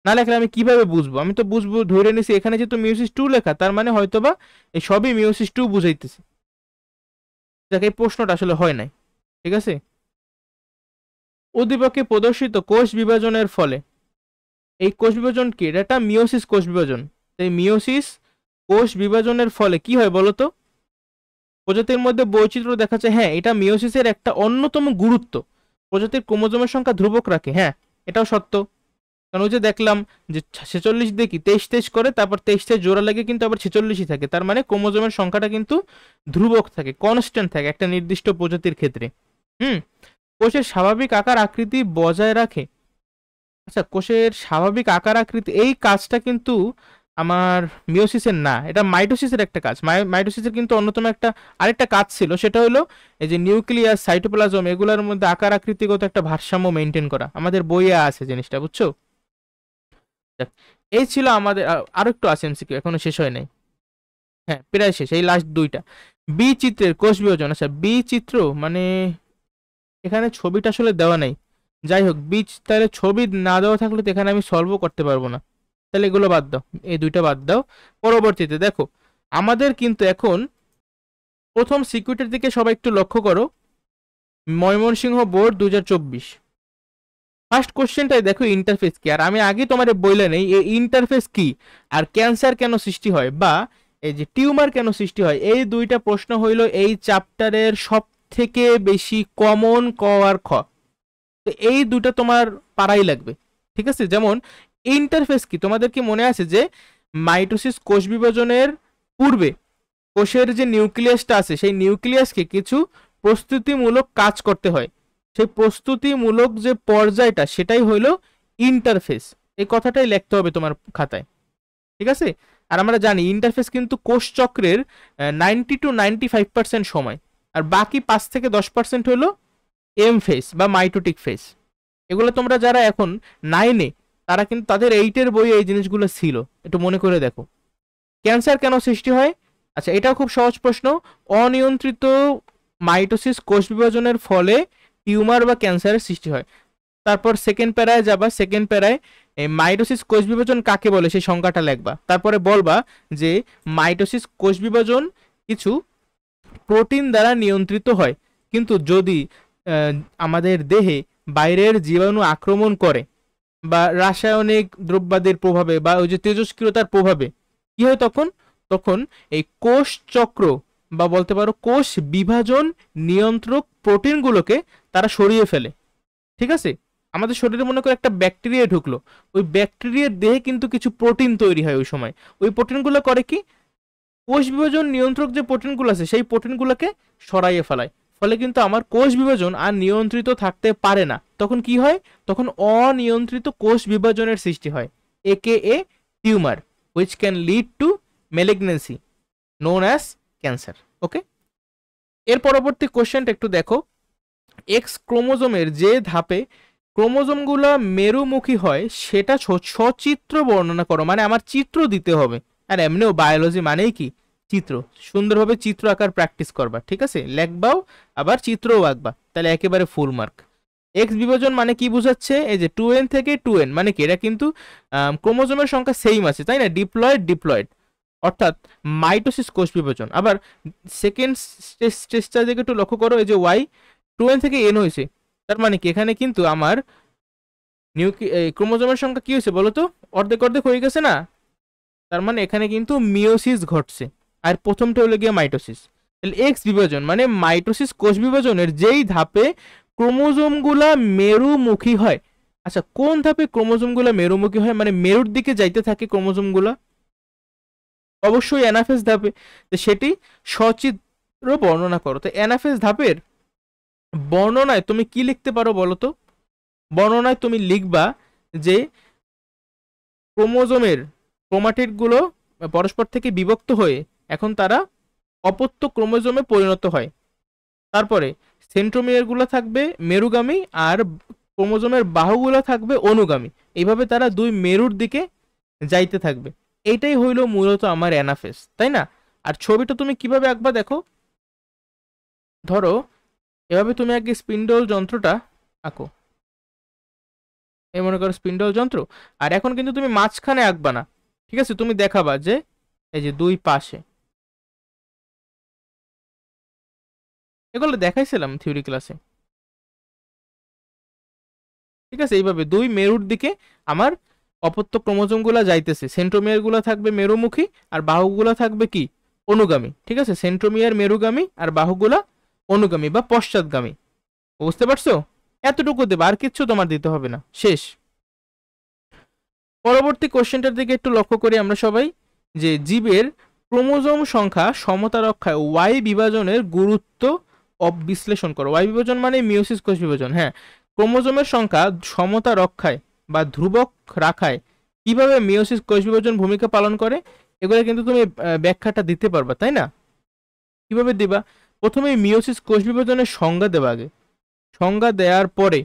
না লেখলে আমি কিভাবে বুঝবো, আমি তো বুঝবো ধরে নিছি এখানে যেহেতু মিওসিস 2 লেখা, তার মানে হয়তোবা এই সবই মিওসিস 2 বুঝাইতেছে। দেখ এই প্রশ্নটা আসলে হয় নাই, ঠিক আছে। উদ্দীপকে প্রদর্শিত কোষ বিভাজনের ফলে, এই কোষ বিভাজন কি, এটা মিওসিস কোষ বিভাজন। এই মিওসিস কোষ বিভাজনের ফলে কি হয় বলতো, প্রজাতির মধ্যে বৈচিত্র্য দেখা যায়, হ্যাঁ এটা মিওসিসের একটা অন্যতম গুরুত্ব। প্রজাতির ক্রোমোজোমের সংখ্যা ধ্রুবক রাখে, হ্যাঁ এটাও সত্য। কারণ ওই যে দেখলাম যে 46 দেখি 23 করে, তারপর 23 জোড়া লাগে কিন্তু আবার 46ই থাকে, তার মানে ক্রোমোজোমের সংখ্যাটা কিন্তু ধ্রুবক থাকে, কনস্ট্যান্ট থাকে একটা নির্দিষ্ট প্রজাতির ক্ষেত্রে। হুম কোষের স্বাভাবিক আকার আকৃতি বজায় রাখে। আচ্ছা কোষের স্বাভাবিক আকার আকৃতি, এই কাজটা কিন্তু আমার মিওসিসের না, এটা মাইটোসিসের একটা কাজ। মাইটোসিসের কিন্তু অন্যতম একটা আরেকটা কাজ ছিল, সেটা হলো এই যে নিউক্লিয়াস সাইটোপ্লাজম এগুলোর মধ্যে আকার আকৃতিগত একটা ভারসাম্য মেনটেন করা, আমাদের বইয়ে আছে জিনিসটা, বুঝছো? এই ছিল আমাদের, আরো একটু আছে এমসিকিউ, এখনো শেষ হয় নাই, হ্যাঁ প্রায় শেষ, এই লাস্ট 2টা। বি চিত্রের কোষ বিভাজন, আচ্ছা বি চিত্র মানে এখানে ছবিটা আসলে দেওয়া নাই, যাই হোক বীজ, তাহলে ছবি না দেওয়া থাকলে তো এখানে আমি সলভও করতে পারবো না, তাহলে এগুলো বাদ দাও, এই 2টা বাদ দাও। পরবর্তীতে দেখো আমাদের কিন্তু এখন প্রথম সিকিউরিটির দিকে সবাই একটু লক্ষ্য করো, ময়মনসিংহ বোর্ড 2024, ফার্স্ট কোশ্চেনটাই দেখো ইন্টারফেস কি, আর আমি আগে তোমার বললে নেই এই ইন্টারফেস কি আর ক্যান্সার কেন সৃষ্টি হয় বা এই যে টিউমার কেন সৃষ্টি হয়, এই দুইটা প্রশ্ন হইল এই চ্যাপ্টারের সব থেকে বেশি কমন ক আর খ। তো এই দুটো তোমার পারাই লাগবে, ঠিক আছে। যেমন ইন্টারফেস কি, তোমাদের কি মনে আছে যে মাইটোসিস কোষ বিভাজনের পূর্বে কোষের যে নিউক্লিয়াসটা আছে সেই নিউক্লিয়াসকে কিছু প্রস্তুতিমূলক কাজ করতে হয়, সেই প্রস্তুতিমূলক যে পর্যায়টা সেটাই হইল ইন্টারফেস। এই কথাটাই লিখতে হবে তোমার খাতায়, ঠিক আছে। আর আমরা জানি ইন্টারফেস কিন্তু কোষ চক্রের 90 to 95% সময়, আর বাকি 5 থেকে 10% হলো এম ফেস বা মাইটোটিক ফেস। এগুলো তোমরা যারা এখন 9-এ তারা কিন্তু তাদের 8-এর বইয়ে এই জিনিসগুলো ছিল, একটু মনে করে দেখো। ক্যান্সার কেন সৃষ্টি হয়, আচ্ছা এটাও খুব সহজ প্রশ্ন। অনিয়ন্ত্রিত মাইটোসিস কোষ বিভাজনের ফলে টিউমার বা ক্যান্সারের সৃষ্টি হয়। তারপর সেকেন্ড প্যারায় যাবা, সেকেন্ড প্যারায় মাইটোসিস কোষ বিভাজন কাকে বলে সেই সংজ্ঞাটা লিখবা, তারপরে বলবা যে মাইটোসিস কোষ বিভাজন কিছু প্রোটিন দ্বারা নিয়ন্ত্রিত হয়, কিন্তু যদি আমাদের দেহে বাইরের জীবাণু আক্রমণ করে বা রাসায়নিক দ্রব্যাদির প্রভাবে বা ওই যে তেজস্ক্রিয়তার প্রভাবে কি হয় তখন, তখন এই কোষ চক্র বা বলতে পারো কোষ বিভাজন নিয়ন্ত্রক প্রোটিনগুলোকে তারা সরিয়ে ফেলে, ঠিক আছে। আমাদের শরীরে মনে করে একটা ব্যাকটেরিয়া ঢুকলো, ওই ব্যাকটেরিয়ার দেহে কিন্তু কিছু প্রোটিন তৈরি হয় ওই সময়, ওই প্রোটিনগুলো করে কি কোষ বিভাজন নিয়ন্ত্রক যে প্রোটিনগুলো আছে সেই প্রোটিনগুলোকে সরাইয়ে ফেলায়, ফলে কিন্তু আমার কোষ বিভাজন আর নিয়ন্ত্রিত থাকতে পারে না। তখন কি হয়, তখন অনিয়ন্ত্রিত কোষ বিভাজনের সৃষ্টি হয়, একে a tumour which can lead to malignancy known as cancer. Okay, এর পরবর্তী কোশ্চেনটা একটু দেখো। এক্স ক্রোমোজোমের যে ধাপে ক্রোমোজোমগুলো মেরুমুখী হয় সেটা সচিত্র বর্ণনা করো, মানে আমার চিত্র দিতে হবে। আর এমনিও বায়োলজি মানেই কি চিত্র, সুন্দরভাবে চিত্র আঁকার প্র্যাকটিস করবা, ঠিক আছে, লেখবাও আবার চিত্রও আঁকবা, তাহলে একেবারে ফুল মার্ক। এক্স বিভাজন মানে কি বুঝাচ্ছে, এই যে 2n থেকে 2n মানে কি, এটা কিন্তু ক্রোমোজোমের সংখ্যা সেম আছে তাই না, ডিপ্লয়েড ডিপ্লয়েড, অর্থাৎ মাইটোসিস কোষ বিভাজন। আবার সেকেন্ড স্টেজটা দিকে একটু লক্ষ্য করো, এই যে ওয়াই 2n থেকে n হয়েছে, তার মানে কি এখানে কিন্তু আমার ক্রোমোজোমের সংখ্যা কি হয়েছে বলো তো, অর্ধেক অর্ধেক হয়ে গেছে না, তার মানে এখানে কিন্তু মিওসিস ঘটছে, আর প্রথমটা হলো গিয়ে মাইটোসিস। তাহলে এক্স বিভাজন মানে মাইটোসিস কোষ বিভাজনের যেই ধাপে ক্রোমোজোমগুলা মেরুমুখী হয়। আচ্ছা কোন ধাপে ক্রোমোজোমগুলা মেরুমুখী হয়, মানে মেরুর দিকে যাইতে থাকে ক্রোমোজোমগুলা, অবশ্যই অ্যানাফেজ ধাপে। তো সেটি সচিত্র বর্ণনা করো। তো অ্যানাফেজ ধাপের বর্ণনায় তুমি কি লিখতে পারো বলো তো, বর্ণনায় তুমি লিখবা যে ক্রোমোজোমের ক্রোমাটিডগুলো পরস্পর থেকে বিভক্ত হয়ে এখন তারা অপত্য ক্রোমোজোমে পরিণত হয়। তারপরে সেন্ট্রোমিয়ারগুলো থাকবে মেরুগামী আর ক্রোমোজোমের বাহুগুলো থাকবে অনুগামী, এইভাবে তারা দুই মেরুর দিকে যাইতে থাকবে। এইটাই হইল মূলত আমার অ্যানাফেজ, তাই না। আর ছবিটা তুমি কিভাবে আঁকবা দেখো, ধরো এভাবে তুমি আগে স্পিন্ডল যন্ত্রটা আঁকো, এই মনে করো স্পিন্ডল যন্ত্র, আর এখন কিন্তু তুমি মাঝখানে আঁকবা না, ঠিক আছে, তুমি দেখাবা যে এই যে দুই পাশে, এগুলো দেখাইছিলাম থিওরি ক্লাসে, ঠিক আছে। এইভাবে দুই মেরুর দিকে আমার অপত্য ক্রোমোজোমগুলা যাইতেছে, সেন্ট্রোমিয়ারগুলো থাকবে মেরুমুখী আর বাহুগুলা থাকবে কি অনুগামী, ঠিক আছে, সেন্ট্রোমিয়ার মেরুগামী আর বাহুগুলা অনুগামী বা পশ্চাৎগামী। বুঝতে পারছো, এতটুকু দেবা, আর কিচ্ছু তোমার দিতে হবে না, শেষ। পরবর্তী কোশ্চেনটার দিকে একটু লক্ষ্য করি আমরা সবাই, যে জীবের ক্রোমোজোম সংখ্যা সমতা রক্ষায় ওয়াই বিভাজনের গুরুত্ব বিশ্লেষণ করো। ওয়াই বিভাজন মানে মিওসিস কোষ বিভাজন, হ্যাঁ। ক্রোমোজোমের সংখ্যা সমতা রক্ষায় বা ধ্রুবক রাখায় কিভাবে মিওসিস কোষ বিভাজন ভূমিকা পালন করে, এগুলো কিন্তু তুমি ব্যাখ্যাটা দিতে পারবা, তাই না। কিভাবে দিবা, প্রথমে মিওসিস কোষ বিভাজনের সংজ্ঞা দেবা, আগে সংজ্ঞা দেওয়ার পরে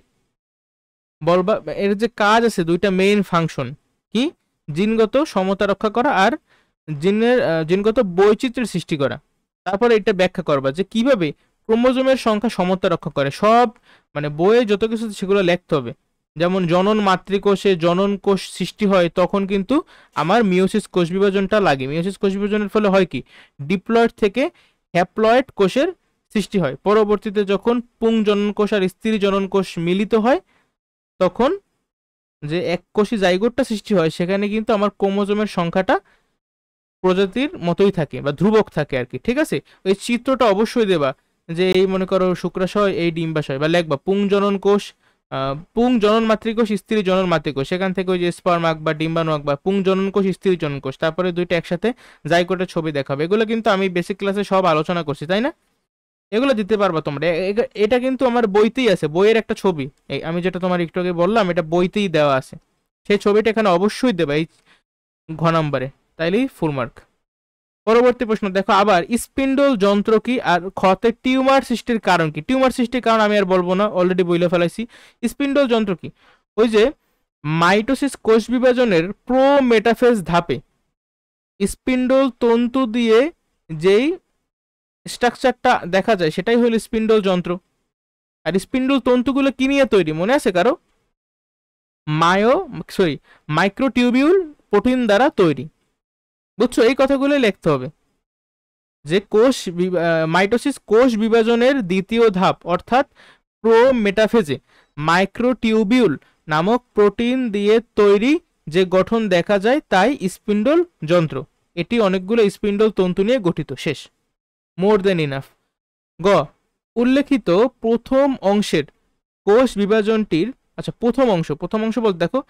বলবা এর যে কাজ আছে, দুইটা মেইন ফাংশন কি, জিনগত সমতা রক্ষা করা আর জিনগত বৈচিত্র্যের সৃষ্টি করা। তারপরে এটা ব্যাখ্যা করবা যে কিভাবে ক্রোমোজোমের সংখ্যা সমতা রক্ষা করে, সব মানে বইয়ে যত কিছু সেগুলো লিখতে হবে। যেমন জনন মাতৃকোষে জনন কোষ সৃষ্টি হয় তখন কিন্তু আমার মিওসিস কোষ বিভাজনটা লাগে, মিওসিস কোষ বিভাজনের ফলে হয় কি ডিপ্লয়েড থেকে হ্যাপ্লয়েড কোষের সৃষ্টি হয়। পরবর্তীতে যখন পুং জনন কোষ আর স্ত্রী জনন কোষ মিলিত হয় তখন যে এককোষী জাইগোটটা সৃষ্টি হয় সেখানে কিন্তু আমার ক্রোমোজোমের সংখ্যাটা প্রজাতির মতোই থাকে বা ধ্রুবক থাকে আর কি। ঠিক আছে, ওই চিত্রটা অবশ্যই দেবা যে এই মনে করো শুক্রাশয়, এই ডিম্বাশয়, বা লেখবা পুংজনন কোষ, পুং জনন মাতৃকোষ, স্ত্রী জনন মাতৃকোষ, সেখান থেকে ওই যে স্পার্ম আঁক বা ডিম্বাণু আঁক বা পুং জনন কোষ, স্ত্রী জনন কোষ, তারপরে দুইটা একসাথে জাইগোটের ছবি দেখাবে। এগুলো কিন্তু আমি বেসিক ক্লাসে সব আলোচনা করছি, তাই না? এগুলো দিতে পারবা তোমরা। এটা কিন্তু আমার বইতেই আছে, বইয়ের একটা ছবি, এই আমি যেটা তোমার একটু আগে বললাম এটা বইতেই দেওয়া আছে। সেই ছবিটা এখানে অবশ্যই দেবা এই ঘ নাম্বারে, তাইলেই ফুল মার্ক। পরবর্তী প্রশ্ন দেখো আবার, স্পিন্ডল যন্ত্র কি, আর খতে টিউমার সৃষ্টির কারণ কি? টিউমার সৃষ্টির কারণ আমি আর বলবো না, অলরেডি বইলে ফেলাইছি। স্পিন্ডল যন্ত্র কি? ওই যে মাইটোসিস কোষ বিভাজনের প্রো মেটাফেজ ধাপে স্পিন্ডল তন্তু দিয়ে যেই স্ট্রাকচারটা দেখা যায় সেটাই হলো স্পিন্ডল যন্ত্র। আর স্পিন্ডল তন্তুগুলো কি নিয়ে তৈরি মনে আছে কারো? মাইক্রোটিউবিউল প্রোটিন দ্বারা তৈরি। বুঝছো, এই কথাগুলো লিখতে হবে যে মাইটোসিস কোষ বিভাজনের দ্বিতীয় ধাপ অর্থাৎ প্রো মেটাফেজে মাইক্রোটিউবিউল নামক প্রোটিন দিয়ে তৈরি যে গঠন দেখা যায় তাই স্পিন্ডল যন্ত্র। এটি অনেকগুলো স্পিন্ডল তন্তু নিয়ে গঠিত। শেষ, মোর দেন ইনাফ। গ, উল্লেখিত প্রথম অংশের কোষ বিভাজনটির, আচ্ছা প্রথম অংশ বলতে দেখো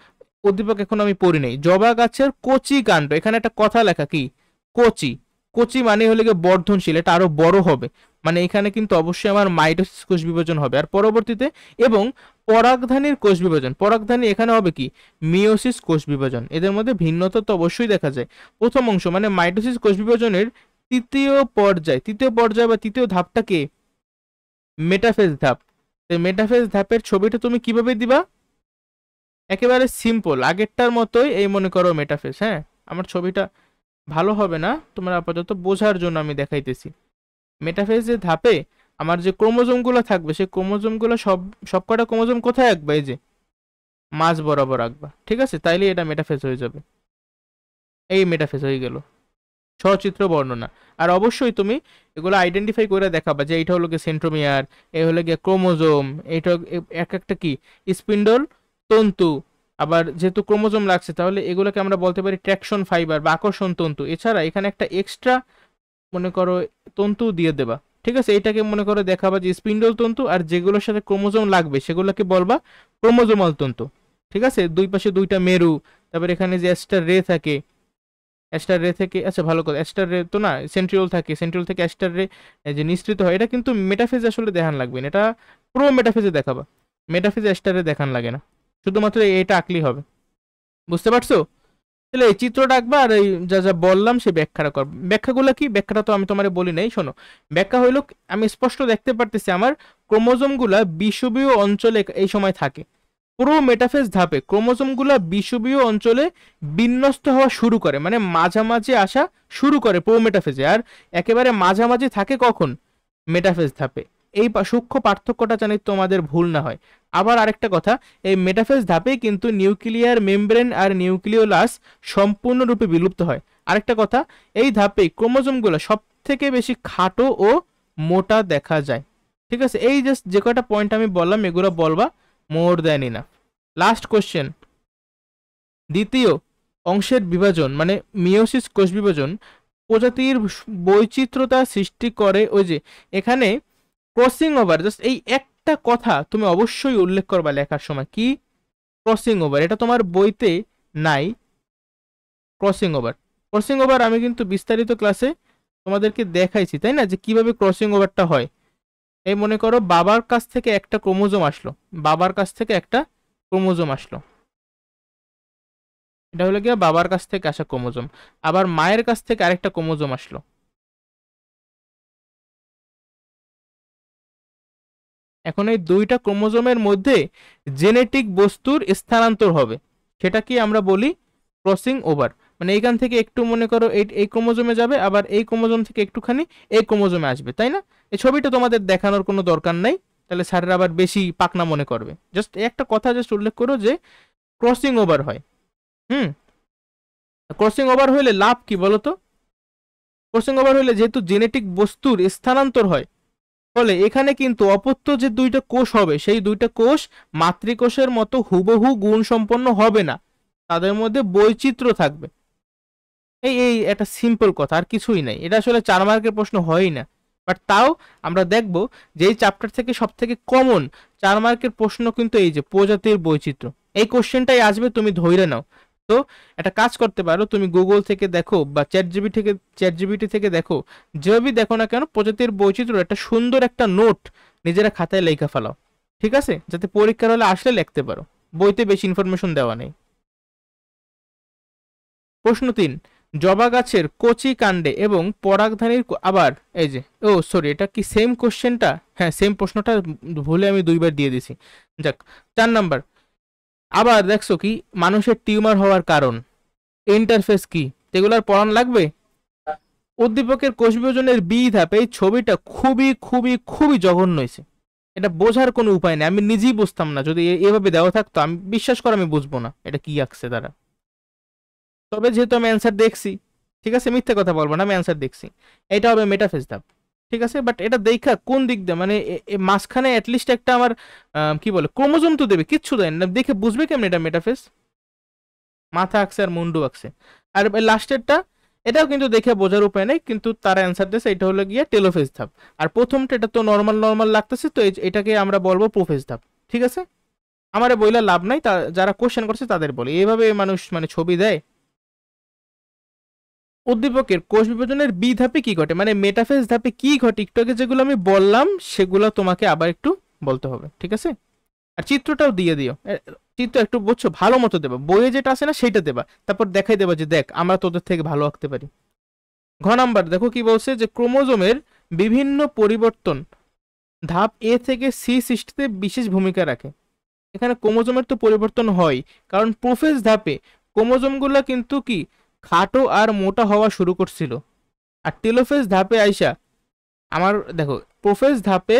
উদ্দীপক এখন আমি পড়ি নাই। জবা গাছের কচি কাণ্ড, এখানে একটা কথা লেখা কি কচি, কচি মানে হলে গিয়ে বর্ধনশীল, এটা আরো বড় হবে, মানে এখানে কিন্তু অবশ্যই আমার মাইটোসিস কোষ বিভাজন হবে। আর পরবর্তীতে এবং পরাগধানীর কোষ বিভাজন, পরাগধানী এখানে হবে কি মিওসিস কোষ বিভাজন। এদের মধ্যে ভিন্নতা তো অবশ্যই দেখা যায়। প্রথম অংশ মানে মাইটোসিস কোষ বিভাজনের তৃতীয় পর্যায় বা তৃতীয় ধাপটাকে মেটাফেজ ধাপ। মেটাফেজ ধাপের ছবিটা তুমি কিভাবে দিবা? একেবারে সিম্পল, আগেরটার মতোই, এই মনে করো মেটাফেজ। হ্যাঁ, আমার ছবিটা ভালো হবে না, তোমার আপাতত বোঝার জন্য আমি দেখাইতেছি। মেটাফেজের ধাপে আমার যে ক্রোমোজোমগুলো থাকবে সেই ক্রোমোজোমগুলো সবকটা ক্রোমোজোম কোথায় আঁকবা? এই যে মাঝ বরাবর আঁকবা। ঠিক আছে, তাইলে এটা মেটাফেজ হয়ে যাবে। এই মেটাফেজ হয়ে গেল সচিত্র বর্ণনা। আর অবশ্যই তুমি এগুলো আইডেন্টিফাই করে দেখাবা যে এইটা হলো গিয়ে সেন্ট্রোমিয়ার, এই হলো গিয়ে ক্রোমোজোম, এইটা এক একটা কি স্পিন্ডল তন্তু। আবার যেহেতু ক্রোমোজোম লাগছে তাহলে এগুলোকে আমরা বলতে পারি ট্র্যাকশন ফাইবার বা আকর্ষণ তন্তু। এছাড়া এখানে একটা এক্সট্রা মনে করো তন্তু দিয়ে দেবা। ঠিক আছে, এইটাকে মনে করো দেখাবা যে স্পিন্ডল তন্তু, আর যেগুলোর সাথে ক্রোমোজোম লাগবে সেগুলোকে বলবা ক্রোমোজোমাল তন্তু। ঠিক আছে, দুই পাশে দুইটা মেরু, তারপর এখানে যে অ্যাস্টার রে থাকে, অ্যাস্টার রে থেকে, আচ্ছা ভালো কথা, অ্যাস্টার রে তো না, সেন্ট্রিওল থাকে, সেন্ট্রিওল থেকে অ্যাস্টার রে যে নিঃসৃত হয়, এটা কিন্তু মেটাফেজ আসলে দেখান লাগবে না, এটা প্রো মেটাফেজে দেখাবা। মেটাফেজে অ্যাস্টার রে দেখান লাগে না, শুধুমাত্র এটা আঁকলেই হবে। বুঝতে পারছো? তাহলে এই চিত্রটা আঁকবা আর এই যা যা বললাম সে ব্যাখ্যাটা কর। ব্যাখ্যাগুলো কি? ব্যাখ্যাটা তো আমি তোমার বলি নাই, শোনো। ব্যাখ্যা হইলো আমি স্পষ্ট দেখতে পারতেছি আমার ক্রোমোজোমগুলা বিষুবীয় অঞ্চলে এই সময় থাকে। পুরো মেটাফেজ ধাপে ক্রোমোজোমগুলো বিষুবীয় অঞ্চলে বিন্যস্ত হওয়া শুরু করে, মানে মাঝামাঝি আসা শুরু করে প্রো মেটাফেজে, আর একেবারে মাঝামাঝি থাকে কখন? মেটাফেজ ধাপে। এই সূক্ষ্ম পার্থক্যটা জানি তোমাদের ভুল না হয়। আবার আরেকটা কথা, এই মেটাফেজ ধাপেই কিন্তু নিউক্লিয়ার মেমব্রেন আর নিউক্লিওলাস সম্পূর্ণরূপে বিলুপ্ত হয়। আরেকটা কথা, এই ধাপেই ক্রোমোজোমগুলো সব থেকে বেশি খাটো ও মোটা দেখা যায়। ঠিক আছে, এই জাস্ট যে কয়টা পয়েন্ট আমি বললাম এগুলো বলবা, more than enough. Last question, দ্বিতীয় অংশের বিভাজন মানে মিওসিস কোষ বিভাজন প্রজাতির বৈচিত্র্যতা সৃষ্টি করে। ওই যে এখানে ক্রসিং ওভার, জাস্ট এই একটা কথা তুমি অবশ্যই উল্লেখ করবা লেখার সময়, কি ক্রসিং ওভার, এটা তোমার বইতে নাই। ক্রসিং ওভার, ক্রসিং ওভার আমি কিন্তু বিস্তারিত ক্লাসে তোমাদেরকে দেখাইছি, তাই না, যে কিভাবে ক্রসিং ওভারটা হয়। এই মনে করো বাবার কাছ থেকে একটা ক্রোমোজোম আসলো, বাবার কাছ থেকে একটা ক্রোমোজোম আসলো, এটা হলো গিয়ে বাবার কাছ থেকে আসা ক্রোমোজোম। আবার মায়ের কাছ থেকে আরেকটা ক্রোমোজোম আসলো। এখন এই দুইটা ক্রোমোজোমের মধ্যে জেনেটিক বস্তুর স্থানান্তর হবে, সেটা কি আমরা বলি ক্রসিং ওভার। মানে এইখান থেকে একটু মনে করো এই ক্রোমোজোমে যাবে, আবার এই ক্রোমোজোম থেকে একটুখানি এই ক্রোমোজোমে আসবে, তাই না? এই ছবিটা তোমাদের দেখানোর কোনো দরকার নাই, তাহলে স্যারের আবার বেশি পাকনা মনে করবে। জাস্ট একটা কথা জাস্ট উল্লেখ করো যে ক্রসিং ওভার হয়। হুম, ক্রসিং ওভার হইলে লাভ কি বলতো? ক্রসিং ওভার হইলে যেহেতু জেনেটিক বস্তুর স্থানান্তর হয়, ফলে এখানে কিন্তু অপত্য যে দুইটা কোষ হবে সেই দুইটা কোষ মাতৃকোষের মতো হুবহু গুণ সম্পন্ন হবে না, তাদের মধ্যে বৈচিত্র্য থাকবে। এই এই একটা সিম্পল কথা, আর কিছুই নাই। এটা আসলে 4 মার্কের প্রশ্ন হয়ই না, বাট তাও আমরা দেখব যে এই চ্যাপ্টার থেকে সব থেকে কমন 4 মার্কের প্রশ্ন কিন্তু এই যে প্রজাতির বৈচিত্র্য, এই কোশ্চেনটাই আসবে, তুমি ধৈর্য নাও। তো একটা কাজ করতে পারো, তুমি গুগল থেকে দেখো বা চ্যাট জিপিটি থেকে দেখো, যেভাবেই দেখো না কেন প্রজাতির বৈচিত্র্য একটা সুন্দর একটা নোট নিজেরা খাতায় লেখা ফেলাও, ঠিক আছে, যাতে পরীক্ষার হলে আসলে লিখতে পারো, বইতে বেশি ইনফরমেশন দেওয়া নেই। প্রশ্ন 3, জবা গাছের কচি কাণ্ডে এবং পরাগধানীর আবার এই যে, ও সরি, এটা কি সেম কোশ্চেনটা? হ্যাঁ, সেম প্রশ্নটা ভুলে আমি 2বার দিয়ে দিছি। যাক, 4 নাম্বার, আবার দেখছো কি মানুষের টিউমার হওয়ার কারণ, ইন্টারফেস কি, এগুলার পড়ান লাগবে। উদ্দীপকের কোষ বিভাজনের বি ধাপে এই ছবিটা খুবই খুবই খুবই জঘন্য হয়েছে, এটা বোঝার কোনো উপায় নেই, আমি নিজেই বুঝতাম না, যদি এভাবে দেওয়া থাকতো আমি বিশ্বাস করে আমি বুঝবো না এটা কি আঁকছে তারা। তবে যেহেতু আমি অ্যান্সার দেখছি, ঠিক আছে, মিথ্যে কথা বলবো না, আমি অ্যান্সার দেখছি, এটা হবে মেটাফেজ ধাপ, ঠিক আছে। বাট এটা দেখা কোন দিক দিয়ে, মানে মাঝখানে অ্যাটলিস্ট একটা আমার কি বলে ক্রোমোজোম তো দেবে, কিচ্ছু দেয় না, দেখে বুঝবে কেমন এটা মেটাফেজ? মাথা আঁকছে আর মুন্ডু আঁকছে। আর লাস্টেরটা এটাও কিন্তু দেখে বোঝার উপায় নেই, কিন্তু তারা অ্যান্সার দিয়েছে এটা হলো গিয়ে টেলোফেজ ধাপ। আর প্রথমটা এটা তো নর্মাল নর্মাল লাগতেছে, তো এটাকে আমরা বলবো প্রোফেজ ধাপ, ঠিক আছে। আমার বইলা লাভ নাই, যারা কোশ্চেন করছে তাদের বলে, এইভাবে মানুষ মানে ছবি দেয়। উদ্দীপকের কোষ বিভাজনের বি ধাপে কি ঘটে, মানে মেটাফেজ ধাপে কি ঘটে, একটু আগে যেগুলো আমি বললাম সেগুলো তোমাকে আবার একটু বলতে হবে, ঠিক আছে। আর চিত্রটাও দিয়ে দিও, চিত্র একটু বুঝছো ভালো মতো দেবা, বইয়ে যেটা আছে না সেইটা দেবা, তারপর দেখাই দেবা যে দেখ আমরা তোদের থেকে ভালো আঁকতে পারি। ঘ নাম্বার দেখো কি বলছে, যে ক্রোমোজোমের বিভিন্ন পরিবর্তন ধাপ এ থেকে সি সৃষ্টিতে বিশেষ ভূমিকা রাখে। এখানে ক্রোমোজোমের তো পরিবর্তন হয়, কারণ প্রোফেজ ধাপে ক্রোমোজোমগুলো কিন্তু কি খাটো আর মোটা হওয়া শুরু করছিল, আর টেলোফেজ ধাপে আইসা আমার দেখো প্রোফেজ ধাপে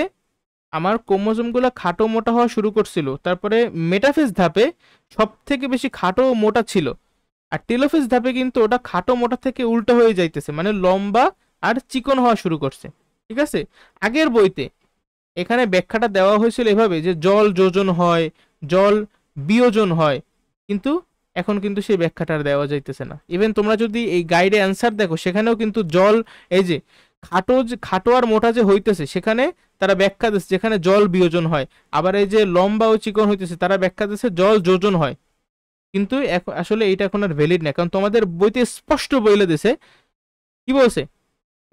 আমার ক্রোমোজোমগুলো খাটো মোটা হওয়া শুরু করছিল, তারপরে মেটাফেজ ধাপে সব থেকে বেশি খাটো ও মোটা ছিল, আর টেলোফেজ ধাপে কিন্তু ওটা খাটো মোটা থেকে উল্টো হয়ে যাইতেছে, মানে লম্বা আর চিকন হওয়া শুরু করছে, ঠিক আছে। আগের বইতে এখানে ব্যাখ্যাটা দেওয়া হয়েছিল এভাবে যে জল যোজন হয়, জল বিয়োজন হয়, কিন্তু এখন কিন্তু সেই ব্যাখ্যাটা আর দেওয়া যাইতেছে না। ইভেন তোমরা যদি এই গাইডে অ্যান্সার দেখো সেখানেও কিন্তু জল এই যে খাটো আর মোটা যে হইতেছে সেখানে তারা ব্যাখ্যা দিচ্ছে যেখানে জল বিয়োজন হয়, আবার এই যে লম্বা ও চিকন হইতেছে তারা ব্যাখ্যা দিচ্ছে জল যোজন হয়, কিন্তু আসলে এটা এখন আর ভ্যালিড না, কারণ তোমাদের বইতে স্পষ্ট বলে দিছে কি বলছে,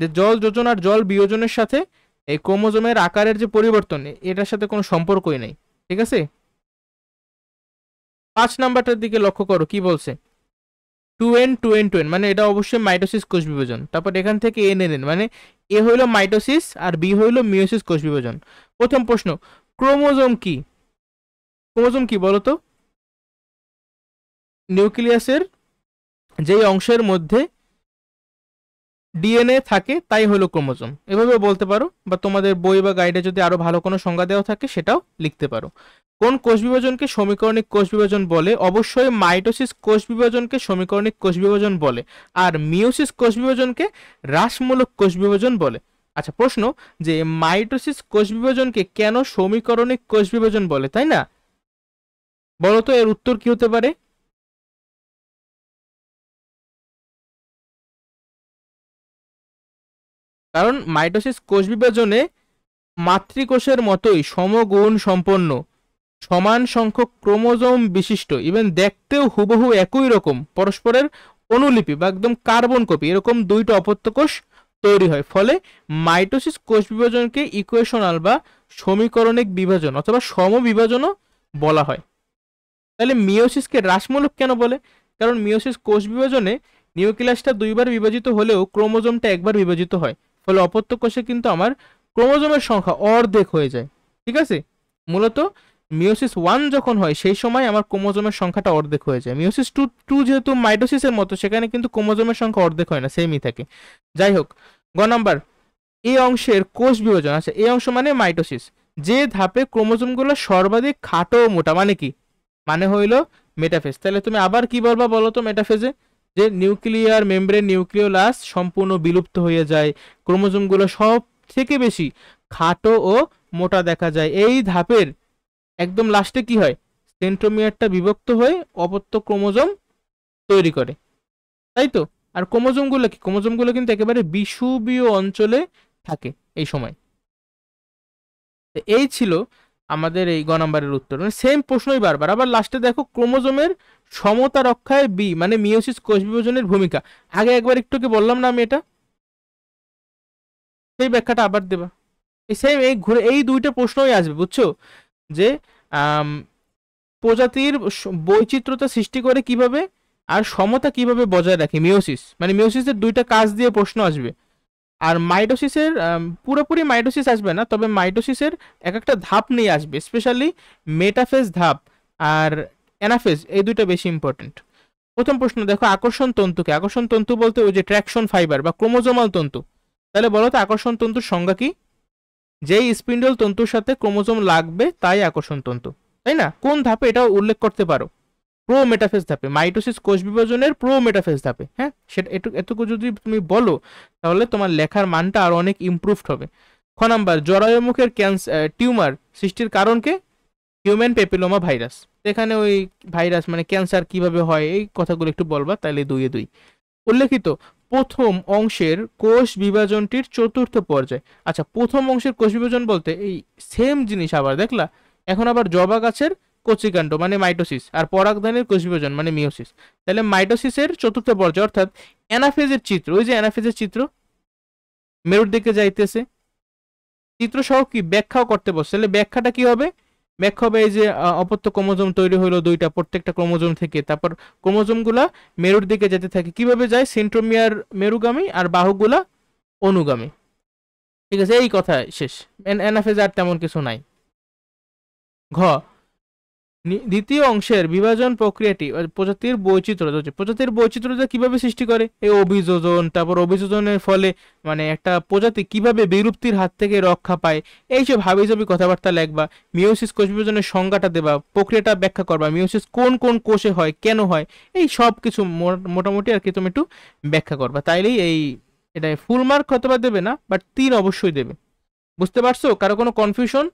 যে জল যোজন আর জল বিয়োজনের সাথে এই ক্রোমোজোমের আকারের যে পরিবর্তন এটার সাথে কোনো সম্পর্কই নেই, ঠিক আছে। 5 নাম্বারটার দিকে লক্ষ্য করো কি বলছে, 2n মানে এটা অবশ্যই মাইটোসিস কোষ বিভাজন, তারপর এখান থেকে n মানে এ হইলো মাইটোসিস আর বি হইলো মিওসিস কোষ বিভাজন। প্রথম প্রশ্ন, ক্রোমোজোম কি? ক্রোমোজোম কি বলতো? নিউক্লিয়াসের যেই অংশের মধ্যে ডিএনএ থাকে তাই হলো ক্রোমোজোম, এভাবে বলতে পারো, বা তোমাদের বই বা গাইডে যদি আরো ভালো কোনো সংজ্ঞা দেওয়া থাকে সেটাও লিখতে পারো। কোন কোষ বিভাজনকে সমীকরণিক কোষ বিভাজন বলে? অবশ্যই মাইটোসিস কোষ বিভাজনকে সমীকরণিক কোষ বিভাজন বলে, আর মিওসিস কোষ বিভাজনকে হ্রাসমূলক কোষ বিভাজন বলে। আচ্ছা, প্রশ্ন, যে মাইটোসিস কোষ বিভাজনকে কেন সমীকরণিক কোষ বিভাজন বলে, তাই না? বলো তো এর উত্তর কি হতে পারে? কারণ মাইটোসিস কোষ বিভাজনে মাতৃকোষের মতোই সমগুণ সম্পন্ন সমান সংখ্যক ক্রোমোজোম বিশিষ্ট, ইভেন দেখতেও হুবহু একই রকম পরস্পরের অনুলিপি বা একদম কার্বন কপি এরকম দুইটা অপত্য কোষ তৈরি হয়, ফলে মাইটোসিস কোষ বিভাজনকে ইকুয়েশনাল বা সমীকরণিক বিভাজন অথবা সমবিভাজনও বলা হয়। তাহলে মিওসিসকে হ্রাসমূলক কেন বলে? কারণ মিওসিস কোষ বিভাজনে নিউক্লিয়াসটা 2বার বিভাজিত হলেও ক্রোমোজোমটা একবার বিভাজিত হয়, ফলে অপত্য কোষে কিন্তু আমার ক্রোমোজোমের সংখ্যা অর্ধেক হয়ে যায়, ঠিক আছে। মূলত মিওসিস 1 যখন হয় সেই সময় আমার ক্রোমোজোমের সংখ্যাটা অর্ধেক হয়ে যায়। মিওসিস 2 যেহেতু মাইটোসিসের মতো, সেখানে কিন্তু ক্রোমোজোমের সংখ্যা অর্ধেক হয় না, সেমই থাকে। যাই হোক, গ নাম্বার, এই অংশের কোষ বিভাজন, আচ্ছা এই অংশ মানে মাইটোসিস, যে ধাপে ক্রোমোজোমগুলো সর্বাধিক খাটো ও মোটা, মানে কি, মানে হইলো মেটাফেজ। তাহলে তুমি আবার কি বলবা বলো তো মেটাফেজে, যে নিউক্লিয়ার মেমব্রেন নিউক্লিওলাস সম্পূর্ণ বিলুপ্ত হয়ে যায়, ক্রোমোজোমগুলো সব থেকে বেশি খাটো ও মোটা দেখা যায়। এই ধাপের একদম লাস্টে কি হয়, সেন্ট্রোমিয়ারটা বিভক্ত হয়ে অপত্য ক্রোমোজোম তৈরি করে, তাই তো। আর ক্রোমোজোমগুলো কি, ক্রোমোজোমগুলো কিন্তু একেবারে বিষুবীয় অঞ্চলে থাকে এই সময়। এই ছিল আমাদের এই গ নাম্বারের উত্তর। মানে সেম প্রশ্নই বারবার। আবার লাস্টে দেখো ক্রোমোজোমের সমতা রক্ষায় বি মানে মিওসিস কোষ বিভাজনের ভূমিকা। আগে একবার একটুকে বললাম না আমি এটা, সেই ব্যাখ্যাটা আবার দেবা। এই সেম এই ঘুরে এই দুইটা প্রশ্নই আসবে, বুঝছো, যে প্রজাতির বৈচিত্র্যতা সৃষ্টি করে কিভাবে আর সমতা কিভাবে বজায় রাখে মিওসিস, মানে মিওসিসের দুইটা কাজ দিয়ে প্রশ্ন আসবে। আর মাইটোসিসের পুরোপুরি মাইটোসিস আসবে না, তবে মাইটোসিসের এক একটা ধাপ নিয়ে আসবে, স্পেশালি মেটাফেজ ধাপ আর অ্যানাফেজ, এই দুইটা বেশি ইম্পর্টেন্ট। প্রথম প্রশ্ন দেখো, আকর্ষণ তন্তুকে, আকর্ষণ তন্তু বলতে ওই যে ট্র্যাকশন ফাইবার বা ক্রোমোজোমাল তন্তু। তাহলে বলো তো আকর্ষণ তন্তুর সংজ্ঞা কি? যেই স্পিন্ডল তন্তুর সাথে ক্রোমোজোম লাগবে তাই আকর্ষণ তন্তু, তাই না? কোন ধাপে এটা উল্লেখ করতে পারো? প্রো মেটাফেজ ধাপে, মাইটোসিস কোষ বিভাজনের প্রো মেটাফেজ ধাপে। হ্যাঁ, সেটা এটুকু যদি তুমি বলো তাহলে তোমার লেখার মানটা আরো অনেক ইমপ্রুভড হবে। খ নাম্বার, জরায়ুমুখের টিউমার সৃষ্টির কারণকে হিউম্যান পেপিলোমা ভাইরাস। এখানে ওই ভাইরাস মানে ক্যান্সার কিভাবে হয় এই কথাগুলো একটু বলবা, তাহলে দুইয়ে দুই। উল্লেখিত প্রথম অংশের কোষ বিভাজনটির চতুর্থ পর্যায়। আচ্ছা, প্রথম অংশের কোষ বিভাজন বলতে এই সেম জিনিস আবার দেখলা, এখন আবার জবা গাছের কচিকাণ্ড মানে মাইটোসিস, আর পরাগধানের কোষ বিভাজন মানে মিওসিস। তাহলে মাইটোসিসের চতুর্থ পর্যায় অর্থাৎ অ্যানাফেজের চিত্র, ওই যে অ্যানাফেজের চিত্র মেরুর দিকে যাইতেছে, চিত্র সহ কি ব্যাখ্যাও করতে বসছে। তাহলে ব্যাখ্যাটা কি হবে? ব্যাখ্যা হবে এই যে অপত্য ক্রোমোজোম তৈরি হলো দুইটা প্রত্যেকটা ক্রোমোজোম থেকে, তারপর ক্রোমোজোমগুলা মেরুর দিকে যেতে থাকে, কিভাবে যায়, সেন্ট্রোমিয়ার মেরুগামী আর বাহুগুলা অনুগামী। ঠিক আছে, এই কথা শেষ। অ্যানাফেজ আর তেমন কিছু নাই। ঘ, দ্বিতীয় অংশের বিভাজন প্রক্রিয়াটি প্রজাতির বৈচিত্র্য, প্রজাতির বৈচিত্র্যতা কিভাবে সৃষ্টি করে? এই অভিযোজন, তারপর অভিযোজনের ফলে মানে একটা প্রজাতি কিভাবে বিলুপ্তির হাত থেকে রক্ষা পায়, এইসব হাবিজাবি কথাবার্তা লেখবা। মিওসিস কোষ বিভাজনের সংজ্ঞাটা দেবা, প্রক্রিয়াটা ব্যাখ্যা করবা, মিওসিস কোন কোন কোষে হয়, কেন হয়, এই সব কিছু মোটামুটি আর কি তুমি একটু ব্যাখ্যা করবা। তাইলেই এই এটা ফুল মার্ক হয়তোবা দেবে না, বাট 3 অবশ্যই দেবে। বুঝতে পারছো? কারো কোনো কনফিউশন?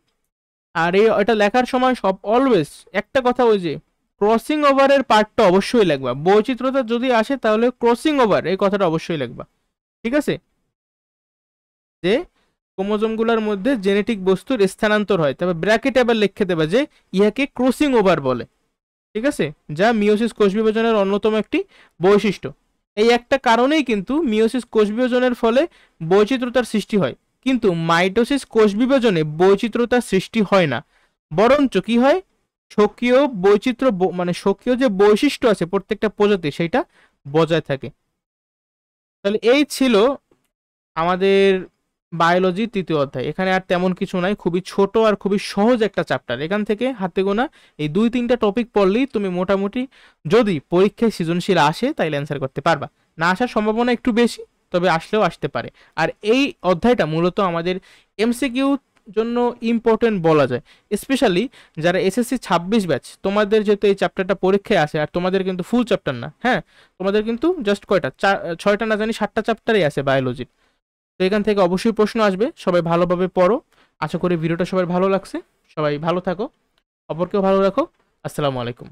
আর এটা লেখার সময় সব অলওয়েজ একটা কথা, ওই যে ক্রসিং ওভারের পার্টটা অবশ্যই লিখবা। বৈচিত্র্যতা যদি আসে তাহলে ক্রসিং ওভার এই কথাটা অবশ্যই লিখবা, ঠিক আছে? যে ক্রোমোজোমগুলোর মধ্যে জেনেটিক বস্তুর স্থানান্তর হয়, তবে ব্র্যাকেট আবার লিখে দেবা যে ইহাকে ক্রসিং ওভার বলে, ঠিক আছে, যা মিওসিস কোষ বিভাজনের অন্যতম একটি বৈশিষ্ট্য। এই একটা কারণেই কিন্তু মিওসিস কোষ বিভাজনের ফলে বৈচিত্র্যতার সৃষ্টি হয়, কিন্তু মাইটোসিস কোষ বিভাজনে বৈচিত্র্যতার সৃষ্টি হয় না, বরঞ্চ কি হয়, স্বকীয় বৈচিত্র্য মানে স্বকীয় যে বৈশিষ্ট্য আছে প্রত্যেকটা প্রজাতি সেটা বজায় থাকে। তাহলে এই ছিল আমাদের বায়োলজি তৃতীয় অধ্যায়। এখানে আর তেমন কিছু নাই, খুবই ছোট আর খুবই সহজ একটা চ্যাপ্টার। এখান থেকে হাতে গোনা এই 2-3টা টপিক পড়লেই তুমি মোটামুটি, যদি পরীক্ষায় সৃজনশীল আসে তাইলে অ্যান্সার করতে পারবা। না আসার সম্ভাবনা একটু বেশি, তবে আসলেও আসতে পারে। আর এই অধ্যায়টা মূলত আমাদের এমসিকিউ জন্য ইম্পর্টেন্ট বলা যায়, স্পেশালি যারা এসএসসি 26 ব্যাচ, তোমাদের যেহেতু এই চ্যাপ্টারটা পরীক্ষায় আসে, আর তোমাদের কিন্তু ফুল চ্যাপ্টার না, হ্যাঁ, তোমাদের কিন্তু জাস্ট কয়টা 6টা না জানি 7টা চ্যাপ্টারই আছে বায়োলজির। তো এখান থেকে অবশ্যই প্রশ্ন আসবে, সবাই ভালোভাবে পড়ো। আশা করি ভিডিওটা সবার ভালো লাগছে। সবাই ভালো থাকো, অপরকেও ভালো রাখো। আসসালামু আলাইকুম।